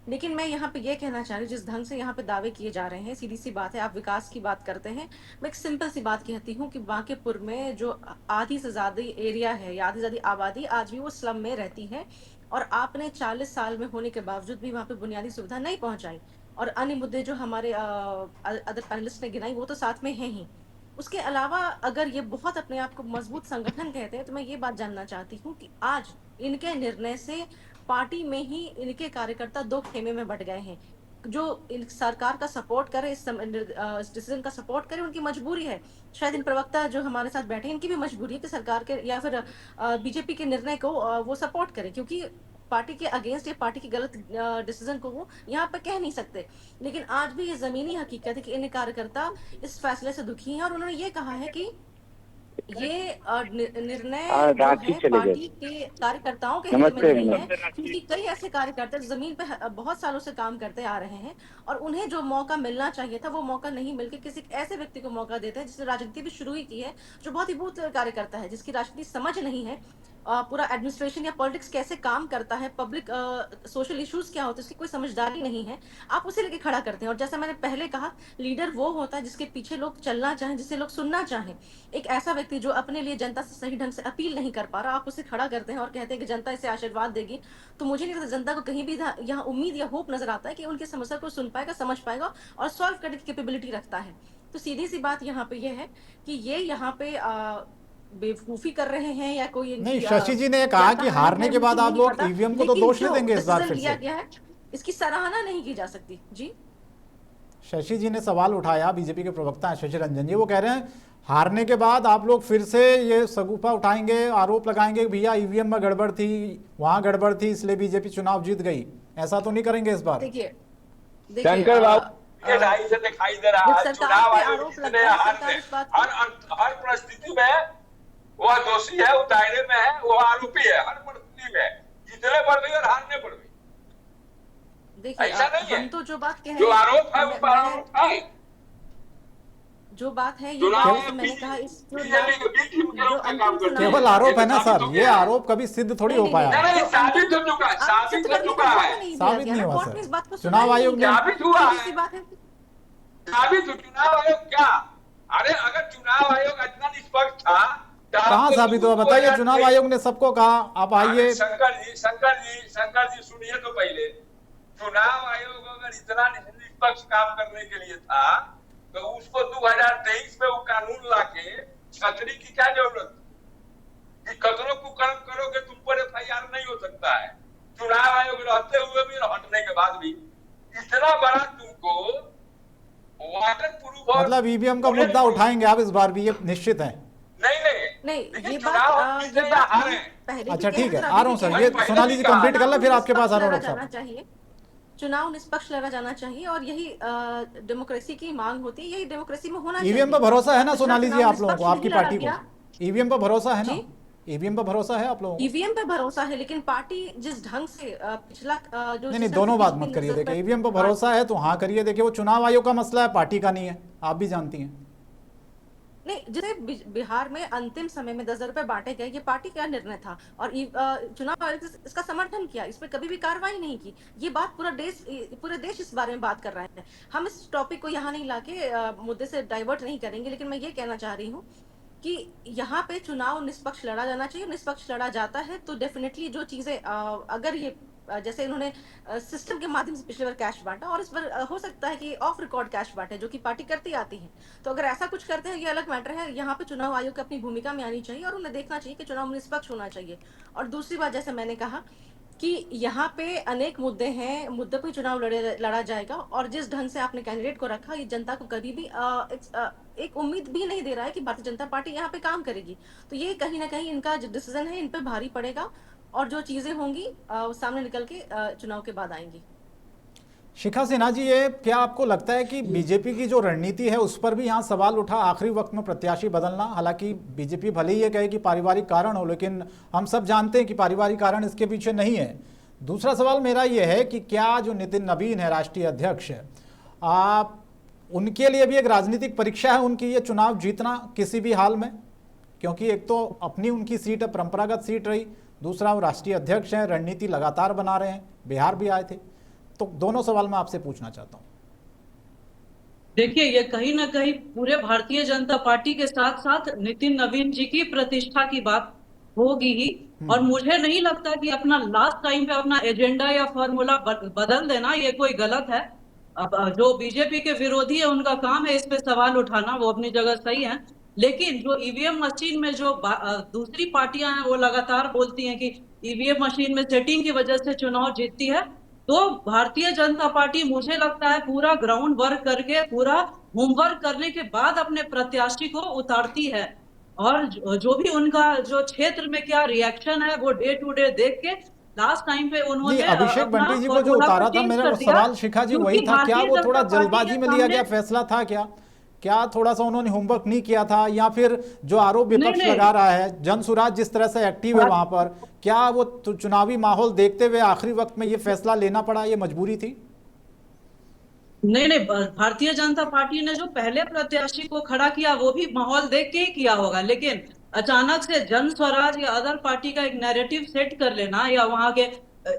लेकिन मैं यहाँ पे ये कहना चाह रही हूँ, जिस ढंग से यहाँ पे दावे किए जा रहे हैं, सीधी सी बात है, आप विकास की बात करते हैं, मैं एक सिंपल सी बात कहती हूँ कि बांकीपुर में जो आधी से ज्यादा एरिया है या आधी से ज्यादा आबादी आज भी वो स्लम में रहती है, और आपने 40 साल में होने के बावजूद भी वहाँ पे बुनियादी सुविधा नहीं पहुंचाई। और अन्य मुद्दे जो हमारे अदर पैनलिस्ट ने गिनाई वो तो साथ में है ही। उसके अलावा अगर ये बहुत अपने आप को मजबूत संगठन कहते हैं, तो मैं ये बात जानना चाहती हूँ कि आज इनके निर्णय से पार्टी में ही इनके कार्यकर्ता दो खेमे में बट गए हैं। जो सरकार का सपोर्ट करे, इस डिसीजन का सपोर्ट करे, उनकी मजबूरी है। शायद इन प्रवक्ता जो हमारे साथ बैठे हैं, इनकी भी मजबूरी है कि सरकार के या फिर बीजेपी के निर्णय को वो सपोर्ट करें, क्योंकि पार्टी के अगेंस्ट या पार्टी की गलत डिसीजन को वो यहाँ पे कह नहीं सकते। लेकिन आज भी ये जमीनी हकीकत है कि इन कार्यकर्ता इस फैसले से दुखी हैं, और उन्होंने ये कहा है कि ये निर्णय जो है पार्टी के कार्यकर्ताओं के हित में नहीं है, क्योंकि कई ऐसे कार्यकर्ता जमीन पे बहुत सालों से काम करते आ रहे हैं और उन्हें जो मौका मिलना चाहिए था वो मौका नहीं मिलकर किसी ऐसे व्यक्ति को मौका देते हैं जिसने राजनीति भी शुरू ही की है, जो बहुत ही बूथ कार्यकर्ता है, जिसकी राजनीति समझ नहीं है, पूरा एडमिनिस्ट्रेशन या पॉलिटिक्स कैसे काम करता है, पब्लिक सोशल इश्यूज क्या होते हैं, इसकी कोई समझदारी नहीं है। आप उसे लेके खड़ा करते हैं। और जैसा मैंने पहले कहा, लीडर वो होता है जिसके पीछे लोग चलना चाहें, जिसे लोग सुनना चाहें। एक ऐसा व्यक्ति जो अपने लिए जनता से सही ढंग से अपील नहीं कर पा रहा, आप उसे खड़ा करते हैं और कहते हैं कि जनता इसे आशीर्वाद देगी। तो मुझे नहीं लगता जनता को कहीं भी यहाँ उम्मीद या होप नजर आता है कि उनकी समस्या को सुन पाएगा, समझ पाएगा और सॉल्व करने की कैपेबिलिटी रखता है। तो सीधी सी बात यहाँ पे यह है कि ये यहाँ पे बेवकूफी कर रहे हैं या कोई नहीं। शशि जी ने कहा कि हारने के बाद आप लोग ईवीएम को तो दोष नहीं देंगे इस बार फिर से। गया है, इसकी सराहना नहीं की जा सकती। जी, शशि जी ने सवाल उठाया, बीजेपी के प्रवक्ता हैं शशि रंजन जी, वो कह रहे हैं हारने के बाद आप लोग फिर से ये सगुफा उठाएंगे, आरोप लगाएंगे भैया ईवीएम में गड़बड़ थी, वहां गड़बड़ थी, इसलिए बीजेपी चुनाव जीत गई। ऐसा तो नहीं करेंगे इस बार? देखिए शंकर बाबू से दिखाई दे रहा है चुनाव आयोग हर परिस्थिति में वह दोषी है, वो दायरे में है, वो आरोपी है हर परिस्थिति में, जीतने पर भी और हारने पर भी। देखिए, ऐसा नहीं है। तो जो बात कह जो आरोप है वो आरोप है। जो बात है ये बात मैंने कहा, इस केवल आरोप है ना सर, ये आरोप कभी सिद्ध थोड़ी हो पाया। साबित हो चुका है, साबित हो चुका है, साबित नहीं हुआ सर। चुनाव आयोग ने साबित हुआ है, साबित चुनाव आयोग क्या, अरे अगर चुनाव आयोग इतना निष्पक्ष था कहाँ साबित हुआ बताइए? चुनाव आयोग ने सबको कहा आप आइए। शंकर जी सुनिए तो पहले, चुनाव आयोग अगर इतना निष्पक्ष काम करने के लिए था तो उसको 2023 में वो कानून लाके छतरी की क्या जरूरत कि कतरों को कर्म करोगे तुम पर एफआईआर नहीं हो सकता है। चुनाव आयोग रहते हुए भी और हटने के बाद भी इतना बड़ा तुमको वाटर प्रूफ, मतलब ईवीएम का मुद्दा उठाएंगे आप इस बार भी, ये निश्चित है? नहीं, ये बात अच्छा ठीक है, आ रहा हूँ सर, ये सोनाली जी कंप्लीट कर ले, फिर आपके पास आ रहा हूँ। चाहिए चुनाव निष्पक्ष लड़ा जाना चाहिए और यही डेमोक्रेसी की मांग होती है, यही डेमोक्रेसी में होना चाहिए। ईवीएम पर भरोसा है ना सोनाली जी आप लोगों को, आपकी पार्टी को? ईवीएम पर भरोसा है ना? ईवीएम पर भरोसा है आप लोगों को? ईवीएम पे भरोसा है, लेकिन पार्टी जिस ढंग से पिछला जो नहीं दोनों बात मत करिए। देखिए ईवीएम पर भरोसा है तो हाँ करिए, देखिए वो चुनाव आयोग का मसला है, पार्टी का नहीं है, आप भी जानती हैं। नहीं, जैसे बिहार में अंतिम समय में 10,000 रुपए बांटे गए, ये पार्टी का निर्णय था और चुनाव आयोग ने इसका समर्थन किया, इस पर कभी भी कार्रवाई नहीं की। ये बात पूरे देश इस बारे में बात कर रहे हैं। हम इस टॉपिक को यहाँ नहीं लाके मुद्दे से डाइवर्ट नहीं करेंगे, लेकिन मैं ये कहना चाह रही हूँ कि यहाँ पे चुनाव निष्पक्ष लड़ा जाना चाहिए। निष्पक्ष लड़ा जाता है तो डेफिनेटली जो चीजें अगर ये जैसे इन्होंने सिस्टम के माध्यम से पिछली बार कैश बांटा और इस बार हो सकता है कि ऑफ रिकॉर्ड कैश बांटे, जो कि पार्टी करती आती है, तो अगर ऐसा कुछ करते हैं ये अलग मैटर है। यहाँ पे चुनाव आयोग अपनी भूमिका में आनी चाहिए और उन्हें देखना चाहिए कि चुनाव निष्पक्ष होना चाहिए। और दूसरी बात, जैसे मैंने कहा कि यहाँ पे अनेक मुद्दे हैं, मुद्दे पे चुनाव लड़ा जाएगा और जिस ढंग से आपने कैंडिडेट को रखा, ये जनता को कभी भी एक उम्मीद भी नहीं दे रहा है कि भारतीय जनता पार्टी यहाँ पे काम करेगी। तो ये कहीं ना कहीं इनका जो डिसीजन है इन पे भारी पड़ेगा और जो चीजें होंगी सामने निकल के चुनाव के बाद आएंगी। शिखा सिन्हा जी, ये क्या आपको लगता है कि बीजेपी की जो रणनीति है उस पर भी यहाँ सवाल उठा, आखिरी वक्त में प्रत्याशी बदलना? हालांकि बीजेपी भले ही ये कहे कि पारिवारिक कारण हो, लेकिन हम सब जानते हैं कि पारिवारिक कारण इसके पीछे नहीं है। दूसरा सवाल मेरा ये है कि क्या जो नितिन नवीन है राष्ट्रीय अध्यक्ष, आप उनके लिए भी एक राजनीतिक परीक्षा है उनकी ये चुनाव जीतना किसी भी हाल में? क्योंकि एक तो अपनी उनकी सीट है, परंपरागत सीट रही, दूसरा वो राष्ट्रीय अध्यक्ष हैं, रणनीति लगातार बना रहे हैं, बिहार भी आए थे। तो दोनों सवाल मैं आपसे पूछना चाहता हूं। देखिए, ये कहीं ना कहीं पूरे भारतीय जनता पार्टी के साथ साथ नितिन नवीन जी की प्रतिष्ठा की बात होगी ही, और मुझे नहीं लगता कि अपना लास्ट टाइम पे अपना एजेंडा या फॉर्मूला बदल देना ये कोई गलत है। अब जो बीजेपी के विरोधी है उनका काम है इस पे सवाल उठाना, वो अपनी जगह सही है, लेकिन जो ईवीएम मशीन में जो दूसरी पार्टियां हैं वो लगातार बोलती हैं कि ईवीएम मशीन में सेटिंग की वजह से चुनाव जीतती है, तो भारतीय जनता पार्टी मुझे लगता है पूरा ग्राउंड वर्क करके, पूरा होमवर्क करने के बाद अपने प्रत्याशी को उतारती है, और जो भी उनका जो क्षेत्र में क्या रिएक्शन है वो डे टू डे देख के लास्ट टाइम पे उन्होंने अभिषेक बंटी जी को जो उतारा था, मेरा सवाल शिखा जी वही था, क्या वो थोड़ा जल्दबाजी में लिया गया फैसला था क्या थोड़ा सा उन्होंने होमवर्क नहीं किया था, या फिर जो आरोप विपक्ष लगा रहा है जनसुराज जिस तरह से एक्टिव है वहां पर, क्या वो चुनावी माहौल देखते हुए आखिरी वक्त में ये फैसला लेना पड़ा, ये मजबूरी थी? नहीं, भारतीय जनता पार्टी ने जो पहले प्रत्याशी को खड़ा किया वो भी माहौल देख के ही किया होगा, लेकिन अचानक से जन स्वराज या अदर पार्टी का एक नैरेटिव सेट कर लेना, या वहां के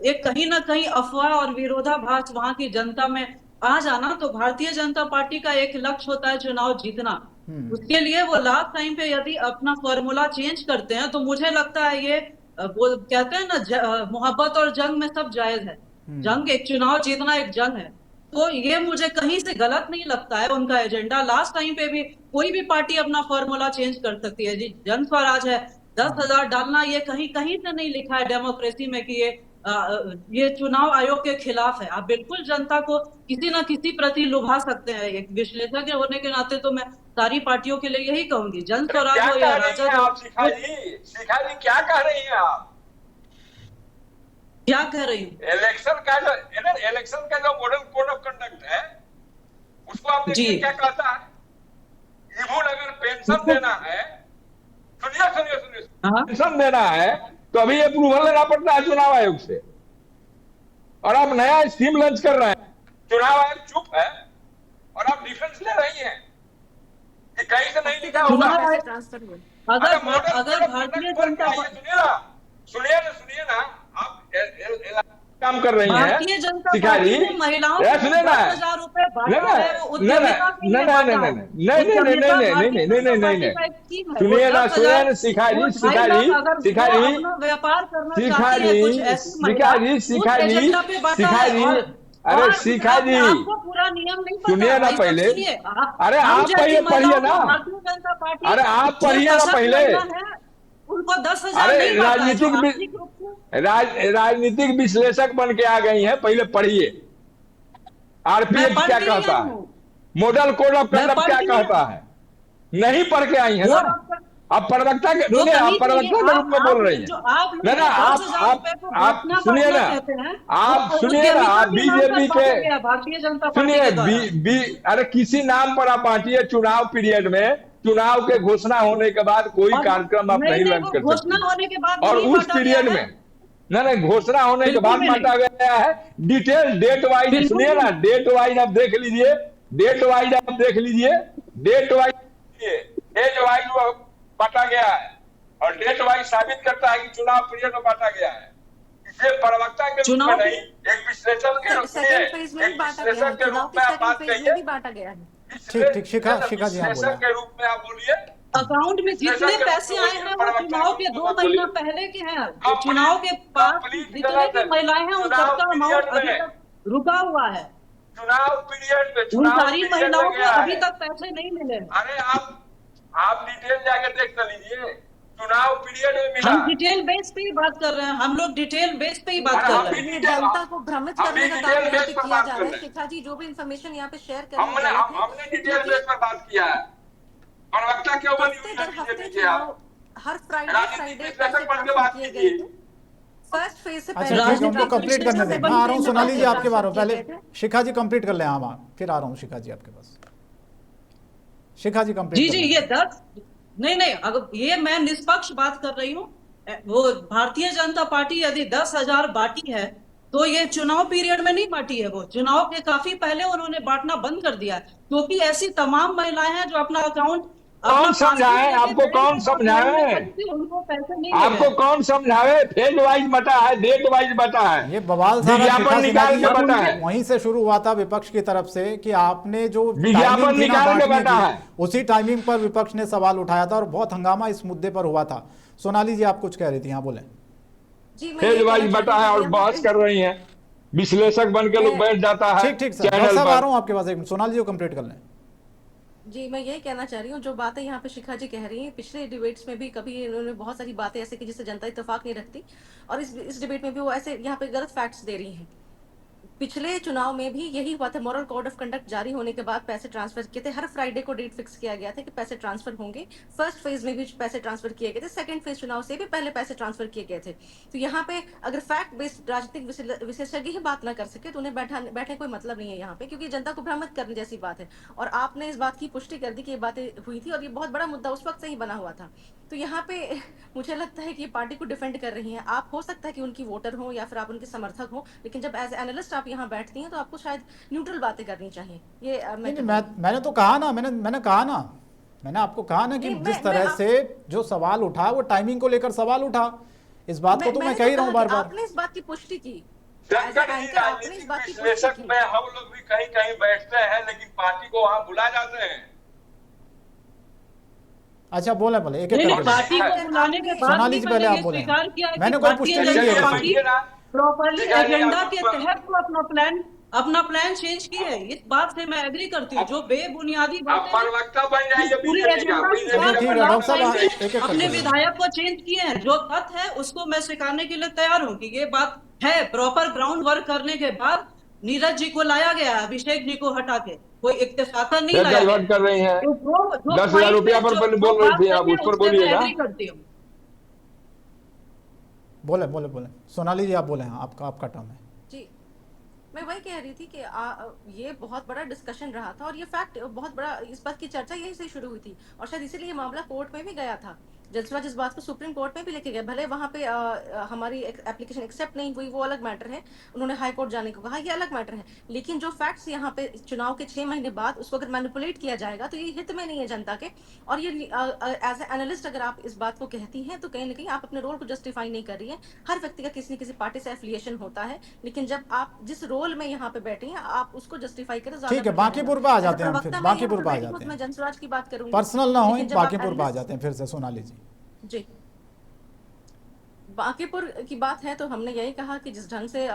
एक कहीं ना कहीं अफवाह और विरोधाभास वहां की जनता में आ जाना, तो भारतीय जनता पार्टी का एक लक्ष्य होता है चुनाव जीतना। उसके लिए वो लास्ट टाइम पे यदि अपना फॉर्मूला चेंज करते हैं तो मुझे लगता है ये वो कहते हैं ना, मोहब्बत और जंग में सब जायज है। जंग एक चुनाव जीतना एक जंग है, तो ये मुझे कहीं से गलत नहीं लगता है उनका एजेंडा। लास्ट टाइम पे भी कोई भी पार्टी अपना फॉर्मूला चेंज कर सकती है जी, जन स्वराज है, 10,000 डालना ये कहीं कहीं से नहीं लिखा है डेमोक्रेसी में कि ये चुनाव आयोग के खिलाफ है। आप बिल्कुल जनता को किसी ना किसी प्रति लुभा सकते हैं। एक विश्लेषक होने के नाते तो मैं सारी पार्टियों के लिए यही कहूंगी, जन स्वराज हो या राजद। शिखा जी क्या कह रही हैं आप? क्या कह रही हूँ? इलेक्शन का जो मॉडल कोड ऑफ कंडक्ट है उसको आप देखिए क्या कहता है। इवन अगर पेंशन देना है, सुनिए पेंशन देना है तो अभी अप्रूवल लेना पड़ता है चुनाव आयोग से, और आप नया स्कीम लॉन्च कर रहे हैं, चुनाव आयोग चुप है और आप डिफेंस ले रही हैं कि कहीं से नहीं लिखा होगा। अगर भारतीय जनता सुनिए ना आप काम कर रही हैं भारतीय जनता पार्टी ने महिलाओं को 10,000 रुपए बांटा है, वो उद्यमिता के लिए बांटा है। नहीं, सुनिए ना शिखा जी व्यापार करना चाहती है कुछ ऐसी महिला, अरे शिखा जी आपको पूरा नियम नहीं पता, सुनिए ना पहले, अरे आप पहले पढ़िए ना, भारतीय जनता पार्टी अरे आप पढ़िए ना पहले, उनको 10,000 नहीं पता। राजनीतिक विश्लेषक बन के आ गई हैं, पहले पढ़िए आरपीएफ क्या कहता है, मॉडल कोड ऑफ कंडक्ट क्या कहता है, नहीं पढ़ के आई है ना। आप प्रवक्ता के रूप में बोल रही हैं ना, आप सुनिए ना, आप बीजेपी के भारतीय जनता सुनिए, अरे किसी नाम पर आप बांटिए। चुनाव पीरियड में, चुनाव के घोषणा होने के बाद कोई कार्यक्रम आप नहीं लॉन्च कर सकते, और उस पीरियड में नहीं, घोषणा होने के बाद बांटा गया है। डिटेल डेट वाइज सुनिए ना, डेट वाइज आप देख लीजिए, डेट वाइज एज वाइज बांटा गया है, और डेट वाइज साबित करता है कि चुनाव पीरियड में बांटा गया है। इसे प्रवक्ता के रूप में नहीं, एक विश्लेषक के रूप में आप बात कहिए। ठीक, शिखा जी के रूप में आप बोलिए। अकाउंट में जितने पैसे आए हैं वो चुनाव के 2 महीना पहले के हैं, चुनाव के पास जितने भी महिलाएं हैं उन सबका अमाउंट अभी तक रुका हुआ है। चुनाव पीरियड में उन सारी महिलाओं को अभी तक पैसे नहीं मिले। अरे आप डिटेल जाके देख लीजिए, चुनाव पीरियड में मिला। हम डिटेल बेस पे ही बात कर रहे हैं, हम लोग डिटेल बेस पे ही बात कर रहे हैं। जनता को भ्रमित करने का काम यहाँ पे किया जा रहा है। शिखा जी जो भी इंफॉर्मेशन यहाँ पे शेयर कर रहे हैं, हमने डिटेल बेस पर बात किया है। प्रवक्ता क्यों बनी हुई है बीजेपी के? आप हर फ्राइडे किए गए थे। फर्स्ट फेज से पहले उनको कंप्लीट करने दें। मैं आ रहा हूँ सोनाली जी आपके बारे में, पहले शिखा जी कंप्लीट कर लें। हाँ, फिर आ रहा हूँ शिखा जी आपके पास। शिखा जी कंप्लीट जी ये 10 नहीं, अगर ये मैं निष्पक्ष बात कर रही हूँ। वो भारतीय जनता पार्टी यदि 10,000 बांटी है तो ये चुनाव पीरियड में नहीं बांटी है, वो चुनाव के काफी पहले उन्होंने बांटना बंद कर दिया है, क्योंकि ऐसी तमाम महिलाएं हैं जो अपना अकाउंट कौन समझाए आपको, कौन समझाए उनको पैसे नहीं, आपको कौन समझाए? फेज वाइज बटा है, डेट वाइज बटा है, ये बवाल विज्ञापन निकाल के बटा है। वहीं से शुरू हुआ था विपक्ष की तरफ से कि आपने जो विज्ञापन निकाल के बटा है, उसी टाइमिंग पर विपक्ष ने सवाल उठाया था और बहुत हंगामा इस मुद्दे पर हुआ था। सोनाली जी आप कुछ कह रही थी, यहाँ बोले। फेज वाइज बटा है और बहस कर रही है, विश्लेषक बन के लोग बैठ जाता है। ठीक सर, आ रहा हूँ आपके पास। एक सोनाली जी को कंप्लीट कर लें। जी, मैं यही कहना चाह रही हूँ, जो बातें यहाँ पे शिखा जी कह रही हैं, पिछले डिबेट्स में भी कभी इन्होंने बहुत सारी बातें ऐसे की जिससे जनता इत्तेफ़ाक नहीं रखती, और इस डिबेट में भी वो ऐसे यहाँ पे गलत फैक्ट्स दे रही हैं। पिछले चुनाव में भी यही हुआ था, मॉरल कोड ऑफ कंडक्ट जारी होने के बाद पैसे ट्रांसफर किए थे, हर फ्राइडे को डेट फिक्स किया गया था कि पैसे ट्रांसफर होंगे। फर्स्ट फेज में भी पैसे ट्रांसफर किए गए थे, सेकंड फेज चुनाव से भी पहले पैसे ट्रांसफर किए गए थे। तो यहाँ पे अगर फैक्ट बेस्ड राजनीतिक विशेषज्ञ ही बात ना कर सके तो उन्हें बैठे कोई मतलब नहीं है यहाँ पे, क्योंकि जनता को भ्रमित करने जैसी बात है। और आपने इस बात की पुष्टि कर दी कि ये बातें हुई थी, और ये बहुत बड़ा मुद्दा उस वक्त से ही बना हुआ था। तो यहाँ पे मुझे लगता है कि ये पार्टी को डिफेंड कर रही हैं। आप हो सकता है कि उनकी वोटर हो या फिर आप उनके समर्थक हो, लेकिन जब एज एनालिस्ट आप यहाँ बैठती हैं तो आपको शायद न्यूट्रल बातें करनी चाहिए। ये मैंने तो कहा ना, मैंने कहा ना, मैंने आपको कहा ना कि जिस तरह से जो सवाल उठा वो टाइमिंग को लेकर सवाल उठा, इस बात को तो मैं कह ही रहा हूँ बार बार। आपने इस बात की पुष्टि की, राजनीतिक विश्लेषक में हम लोग भी कहीं कहीं बैठते हैं, लेकिन पार्टी को वहां बुला जाते हैं। अच्छा, बोले एक एक करके पार्टी को बुलाने के बाद सोनाली जी पहले आप बोले, मैंने कोई पुष्टि नहीं की। प्रॉपर्ली एजेंडा के तहत तो अपना प्लान चेंज की है। इस बात से मैं एग्री करती हूँ। जो बेबुनियादी अपने विधायक को चेंज किए हैं, जो तथ्य है उसको मैं स्वीकारने के लिए तैयार हूँ कि ये बात है। प्रॉपर ग्राउंड वर्क करने के बाद नीरज जी को लाया गया, अभिषेक जी को हटा के, कोई इत्तेफाकन नहीं लाया कर रहे हैं। तो 10,000 रुपया पर बोल रहे थे आप, उस पर बोलिएगा। करती हूँ। बोले सोनाली जी आप बोले। हाँ, आपका टर्म है जी। मैं वही कह रही थी कि ये बहुत बड़ा डिस्कशन रहा था, और ये फैक्ट बहुत बड़ा, इस बात की चर्चा यहीं से शुरू हुई थी, और शायद इसीलिए ये मामला कोर्ट में भी गया था। जजराज इस बात को सुप्रीम कोर्ट में भी लेके गए। भले वहाँ पे हमारी एप्लीकेशन एक्सेप्ट नहीं हुई, वो अलग मैटर है, उन्होंने हाई कोर्ट जाने को कहा, ये अलग मैटर है। लेकिन जो फैक्ट्स यहाँ पे चुनाव के 6 महीने बाद उसको अगर मैनिपुलेट किया जाएगा तो ये हित में नहीं है जनता के। और ये एज ए एनालिस्ट अगर आप इस बात को कहती हैं तो कहीं ना कहीं आप अपने रोल को जस्टिफाई नहीं कर रही है। हर व्यक्ति का किसी न किसी पार्टी से एफिलिएशन होता है, लेकिन जब आप जिस रोल में यहाँ पे बैठी हैं आप उसको जस्टिफाई करें। ठीक है, बांकीपुर पे आ जाते हैं, फिर बांकीपुर पे आ जाते हैं। मैं जनसुराज की बात करूंगी, पर्सनल ना हो, बांकीपुर पे आ जाते हैं फिर से। सोनाली जी बांकीपुर की बात है तो हमने यही कहा कि जिस ढंग से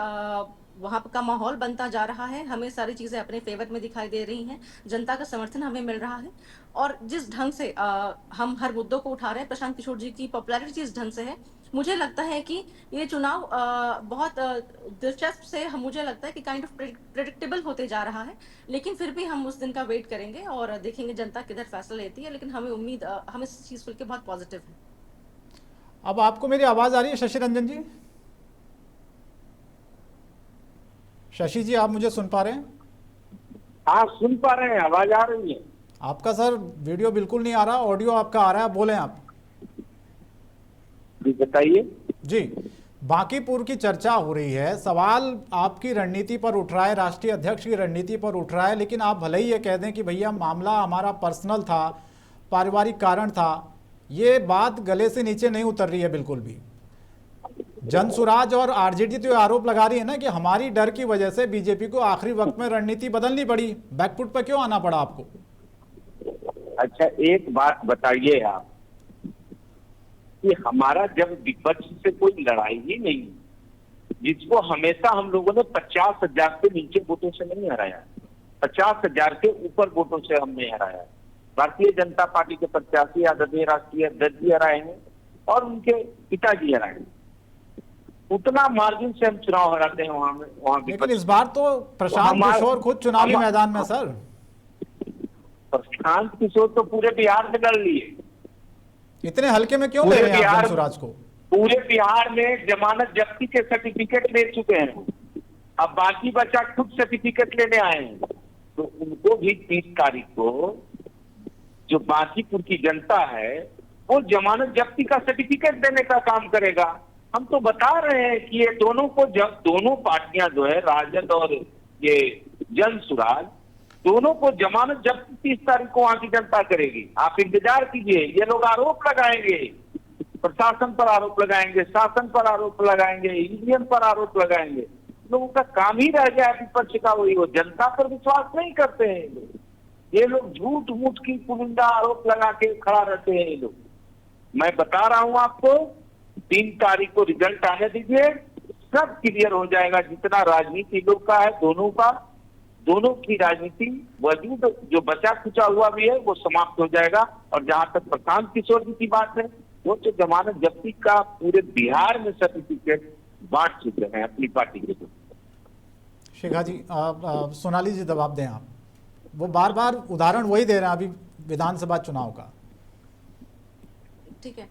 वहाँ का माहौल बनता जा रहा है, हमें सारी चीज़ें अपने फेवर में दिखाई दे रही हैं, जनता का समर्थन हमें मिल रहा है, और जिस ढंग से हम हर मुद्दों को उठा रहे हैं, प्रशांत किशोर जी की पॉपुलैरिटी जिस ढंग से है, मुझे लगता है कि ये चुनाव बहुत दिलचस्प से मुझे लगता है कि काइंड ऑफ प्रेडिक्टेबल होते जा रहा है। लेकिन फिर भी हम उस दिन का वेट करेंगे और देखेंगे जनता किधर फैसला लेती है। लेकिन हमें उम्मीद, हम इस चीज़ को लेकर बहुत पॉजिटिव है। अब आपको मेरी आवाज़ आ रही है शशि रंजन जी? शशि जी, आप मुझे सुन पा रहे हैं? हाँ, सुन पा रहे हैं, आवाज आ रही है। आपका सर वीडियो बिल्कुल नहीं आ रहा, ऑडियो आपका आ रहा है, बोलें आप जी, बताइए। जी, बांकीपुर की चर्चा हो रही है, सवाल आपकी रणनीति पर उठ रहा है, राष्ट्रीय अध्यक्ष की रणनीति पर उठ रहा है, लेकिन आप भले ही ये कह दें कि भैया मामला हमारा पर्सनल था, पारिवारिक कारण था, ये बात गले से नीचे नहीं उतर रही है बिल्कुल भी। जनसुराज और आरजेडी तो आरोप लगा रही है ना कि हमारी डर की वजह से बीजेपी को आखिरी वक्त में रणनीति बदलनी पड़ी, बैकफुट पर क्यों आना पड़ा आपको? अच्छा, एक बात बताइए आप कि हमारा जब विपक्ष से कोई लड़ाई ही नहीं, जिसको हमेशा हम लोगों ने 50,000 से नीचे वोटों से नहीं हराया, 50,000 के ऊपर वोटों से हमने हराया। भारतीय जनता पार्टी के प्रत्याशी आदरणीय राष्ट्रीय अध्यक्ष जी हराए हैं और उनके पिताजी हराए हैं। उतना मार्जिन से हम चुनाव हराते हैं वहां। लेकिन इस बार तो प्रशांत किशोर खुद चुनावी मैदान में। सर, प्रशांत किशोर तो पूरे बिहार में लड़ लिए, इतने हल्के में क्यों ले रहे हैं आप जनसुराज को? पूरे बिहार में जमानत जब्ती के सर्टिफिकेट ले चुके हैं, अब बाकी बचा खुद सर्टिफिकेट लेने आए हैं। तो उनको भी 30 तारीख को जो बांकीपुर की जनता है वो जमानत जब्ती का सर्टिफिकेट देने का काम करेगा। हम तो बता रहे हैं कि ये दोनों को, जब दोनों पार्टियां जो है, राजद और ये जनसुराज, दोनों को जमानत जब्ती 30 तारीख को वहां की जनता करेगी। आप इंतजार कीजिए। ये लोग आरोप लगाएंगे, प्रशासन पर आरोप लगाएंगे, शासन पर आरोप लगाएंगे, ईवीएम पर आरोप लगाएंगे। लोगों का काम ही रह गया विपक्ष का वही, वो जनता पर विश्वास नहीं करते हैं। ये लोग झूठ मूठ की पुलिंदा आरोप लगा के खड़ा रहते हैं ये लोग। मैं बता रहा हूं आपको, 3 तारीख को रिजल्ट आने दीजिए, सब क्लियर हो जाएगा। जितना राजनीति लोग का है दोनों का, दोनों की राजनीति वजूद जो बचा खुचा हुआ भी है वो समाप्त हो जाएगा। और जहां तक प्रशांत किशोर जी की बात है, वो तो जमानत जब्ती का पूरे बिहार में सर्टिफिकेट बांट चुके हैं अपनी पार्टी के लोग। शेखा जी, सोनाली जी जवाब दें आप। वो बार बार उदाहरण वही दे रहे हैं अभी विधानसभा चुनाव का। ठीक है,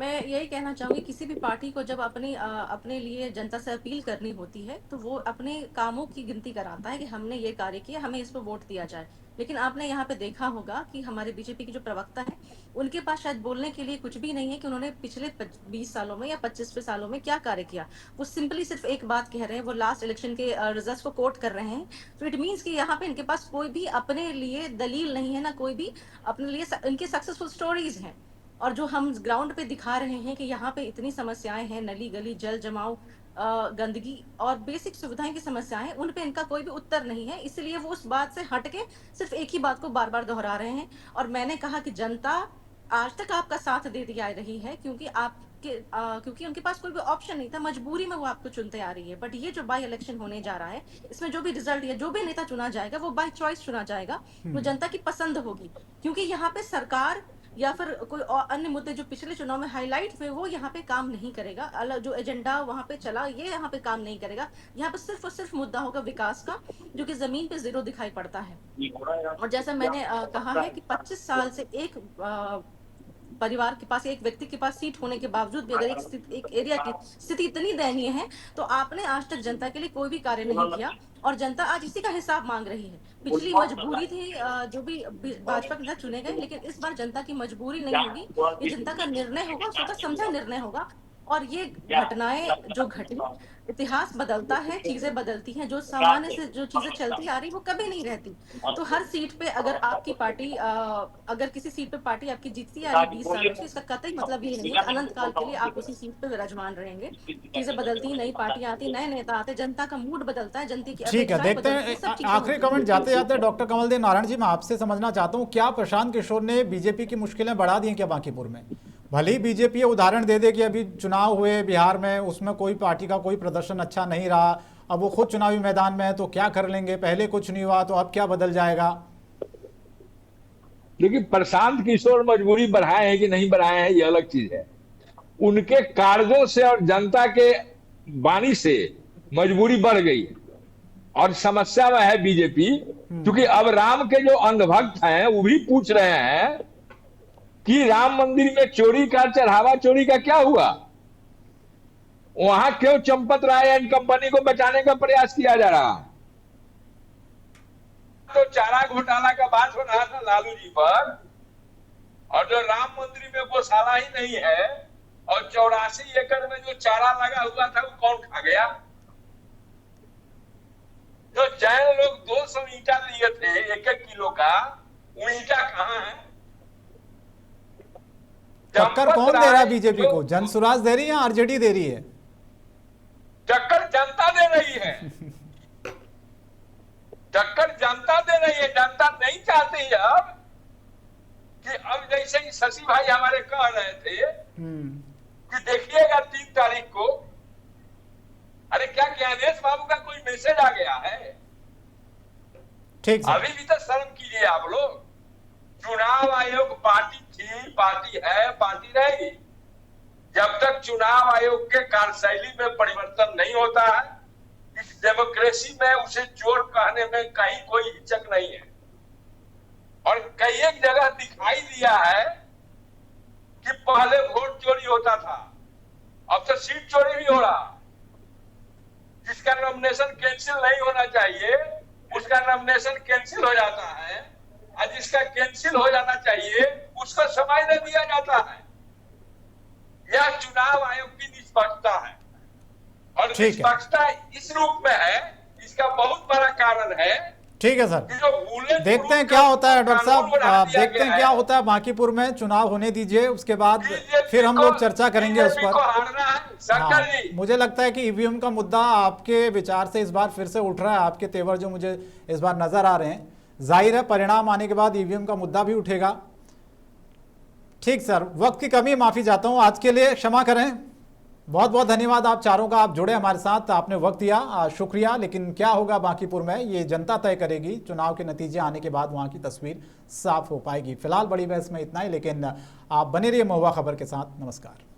मैं यही कहना चाहूँगी, किसी भी पार्टी को जब अपने लिए जनता से अपील करनी होती है तो वो अपने कामों की गिनती कराता है कि हमने ये कार्य किया, हमें इस पर वोट दिया जाए। लेकिन आपने यहाँ पे देखा होगा कि हमारे बीजेपी के जो प्रवक्ता है, उनके पास शायद बोलने के लिए कुछ भी नहीं है कि उन्होंने पिछले 20 सालों में या 25वें सालों में क्या कार्य किया। वो सिंपली सिर्फ एक बात कह रहे हैं, वो लास्ट इलेक्शन के रिजल्ट्स को कोट कर रहे हैं। तो इट मीन्स कि यहाँ पे इनके पास कोई भी अपने लिए दलील नहीं है, ना कोई भी अपने लिए इनके सक्सेसफुल स्टोरीज हैं। और जो हम ग्राउंड पे दिखा रहे हैं कि यहाँ पे इतनी समस्याएं हैं, नली गली, जल जमाव, गंदगी और बेसिक सुविधाएं की समस्याएं, उन पे इनका कोई भी उत्तर नहीं है। इसलिए वो उस बात से हटके सिर्फ एक ही बात को बार बार दोहरा रहे हैं। और मैंने कहा कि जनता आज तक आपका साथ दे दिया रही है, क्योंकि उनके पास कोई भी ऑप्शन नहीं था, मजबूरी में वो आपको चुनते आ रही है। बट ये जो बाई इलेक्शन होने जा रहा है, इसमें जो भी रिजल्ट है, जो भी नेता चुना जाएगा वो बाय चॉइस चुना जाएगा, वो जनता की पसंद होगी। क्योंकि यहाँ पे सरकार या फिर कोई और अन्य मुद्दे जो पिछले चुनाव में हाईलाइट हुए वो यहाँ पे काम नहीं करेगा। अलग जो एजेंडा वहाँ पे चला, ये यहाँ पे काम नहीं करेगा। यहाँ पे सिर्फ और सिर्फ मुद्दा होगा विकास का, जो कि जमीन पे जीरो दिखाई पड़ता है। और जैसा मैंने कहा है कि 25 साल से एक परिवार के पास, एक व्यक्ति के पास सीट होने के बावजूद भी अगर एक एरिया की स्थिति इतनी दयनीय है, तो आपने आज तक जनता के लिए कोई भी कार्य नहीं किया और जनता आज इसी का हिसाब मांग रही है। पिछली मजबूरी थी जो भी भाजपा के नेता चुने गए, लेकिन इस बार जनता की मजबूरी नहीं होगी, ये जनता का निर्णय होगा, सोचा समझा निर्णय होगा। और ये घटनाएं जो घटी, इतिहास बदलता है, चीजें बदलती हैं। जो सामान्य से जो चीजें चलती आ रही वो कभी नहीं रहती। तो हर सीट पे अगर आपकी पार्टी अगर किसी सीट पे पार्टी आपकी जीतती आ रही 20 सालों से, इसका कतई मतलब ये नहीं है अनंत काल के लिए आप उसी सीट पे विराजमान रहेंगे। चीजें बदलती, नई पार्टियां आती, नए नेता आते, जनता का मूड बदलता है, जनता की। ठीक है, देखते हैं आखिरी कमेंट जाते जाते डॉक्टर कमलदेव नारायण जी, मैं आपसे समझना चाहता हूँ, क्या प्रशांत किशोर ने बीजेपी की मुश्किलें बढ़ा दी हैं क्या बांकीपुर में? भले ही बीजेपी ये उदाहरण दे दे कि अभी चुनाव हुए बिहार में, उसमें कोई पार्टी का कोई प्रदर्शन अच्छा नहीं रहा, अब वो खुद चुनावी मैदान में है तो क्या कर लेंगे, पहले कुछ नहीं हुआ तो अब क्या बदल जाएगा? देखिए, प्रशांत किशोर मजबूरी बढ़ाए हैं कि नहीं बढ़ाए हैं ये अलग चीज है। उनके कार्यों से और जनता के वाणी से मजबूरी बढ़ गई है और समस्या में है बीजेपी। क्योंकि अब राम के जो अंधभक्त हैं वो भी पूछ रहे हैं कि राम मंदिर में चोरी का, चढ़ावा चोरी का क्या हुआ, वहां क्यों चंपत राय एंड कंपनी को बचाने का प्रयास किया जा रहा है? तो चारा घोटाला का बात हो रहा था लालू जी पर, और जो राम मंदिर में गौशाला ही नहीं है और 84 एकड़ में जो चारा लगा हुआ था वो कौन खा गया? जो जैन लोग 200 ईंटा लिए थे 1-1 किलो का, वो ईंटा कहाँ है? टक्कर कौन दे रहा है बीजेपी को? जनसुराज दे रही है या आरजेडी दे रही है? टक्कर जनता दे रही है। टक्कर जनता दे रही है। जनता नहीं चाहती अब कि अब जैसे ही शशि भाई हमारे कह रहे थे कि देखिएगा 3 तारीख को, अरे क्या ज्ञानेश बाबू का कोई मैसेज आ गया है? ठीक, अभी भी तो शर्म कीजिए आप लोग। चुनाव आयोग पार्टी थी, पार्टी है, पार्टी रहेगी। जब तक चुनाव आयोग के कार्यशैली में परिवर्तन नहीं होता है, इस डेमोक्रेसी में उसे चोर कहने में कहीं कोई हिचक नहीं है। और कई एक जगह दिखाई दिया है कि पहले वोट चोरी होता था, अब तो सीट चोरी भी हो रहा। जिसका नॉमिनेशन कैंसिल नहीं होना चाहिए उसका नॉमिनेशन कैंसिल हो जाता है, और जिसका कैंसिल हो जाना चाहिए उसको समय दे दिया जाता है। यह चुनाव आयोग की निष्पक्षता है, और निष्पक्षता इस रूप में है, इसका बहुत बड़ा कारण है। ठीक है सर, देखते हैं क्या होता है डॉक्टर साहब, देखते हैं क्या होता है बांकीपुर में। चुनाव होने दीजिए, उसके बाद फिर हम लोग चर्चा करेंगे उस पर। हाँ, मुझे लगता है कि ईवीएम का मुद्दा आपके विचार से इस बार फिर से उठ रहा है, आपके तेवर जो मुझे इस बार नजर आ रहे हैं। जाहिर है परिणाम आने के बाद ईवीएम का मुद्दा भी उठेगा। ठीक सर, वक्त की कमी, माफी चाहता हूं, आज के लिए क्षमा करें। बहुत बहुत धन्यवाद आप चारों का, आप जुड़े हमारे साथ, आपने वक्त दिया, शुक्रिया। लेकिन क्या होगा बांकीपुर में ये जनता तय करेगी, चुनाव के नतीजे आने के बाद वहां की तस्वीर साफ हो पाएगी। फिलहाल बड़ी बहस में इतना ही, लेकिन आप बने रहिए महुआ खबर के साथ। नमस्कार।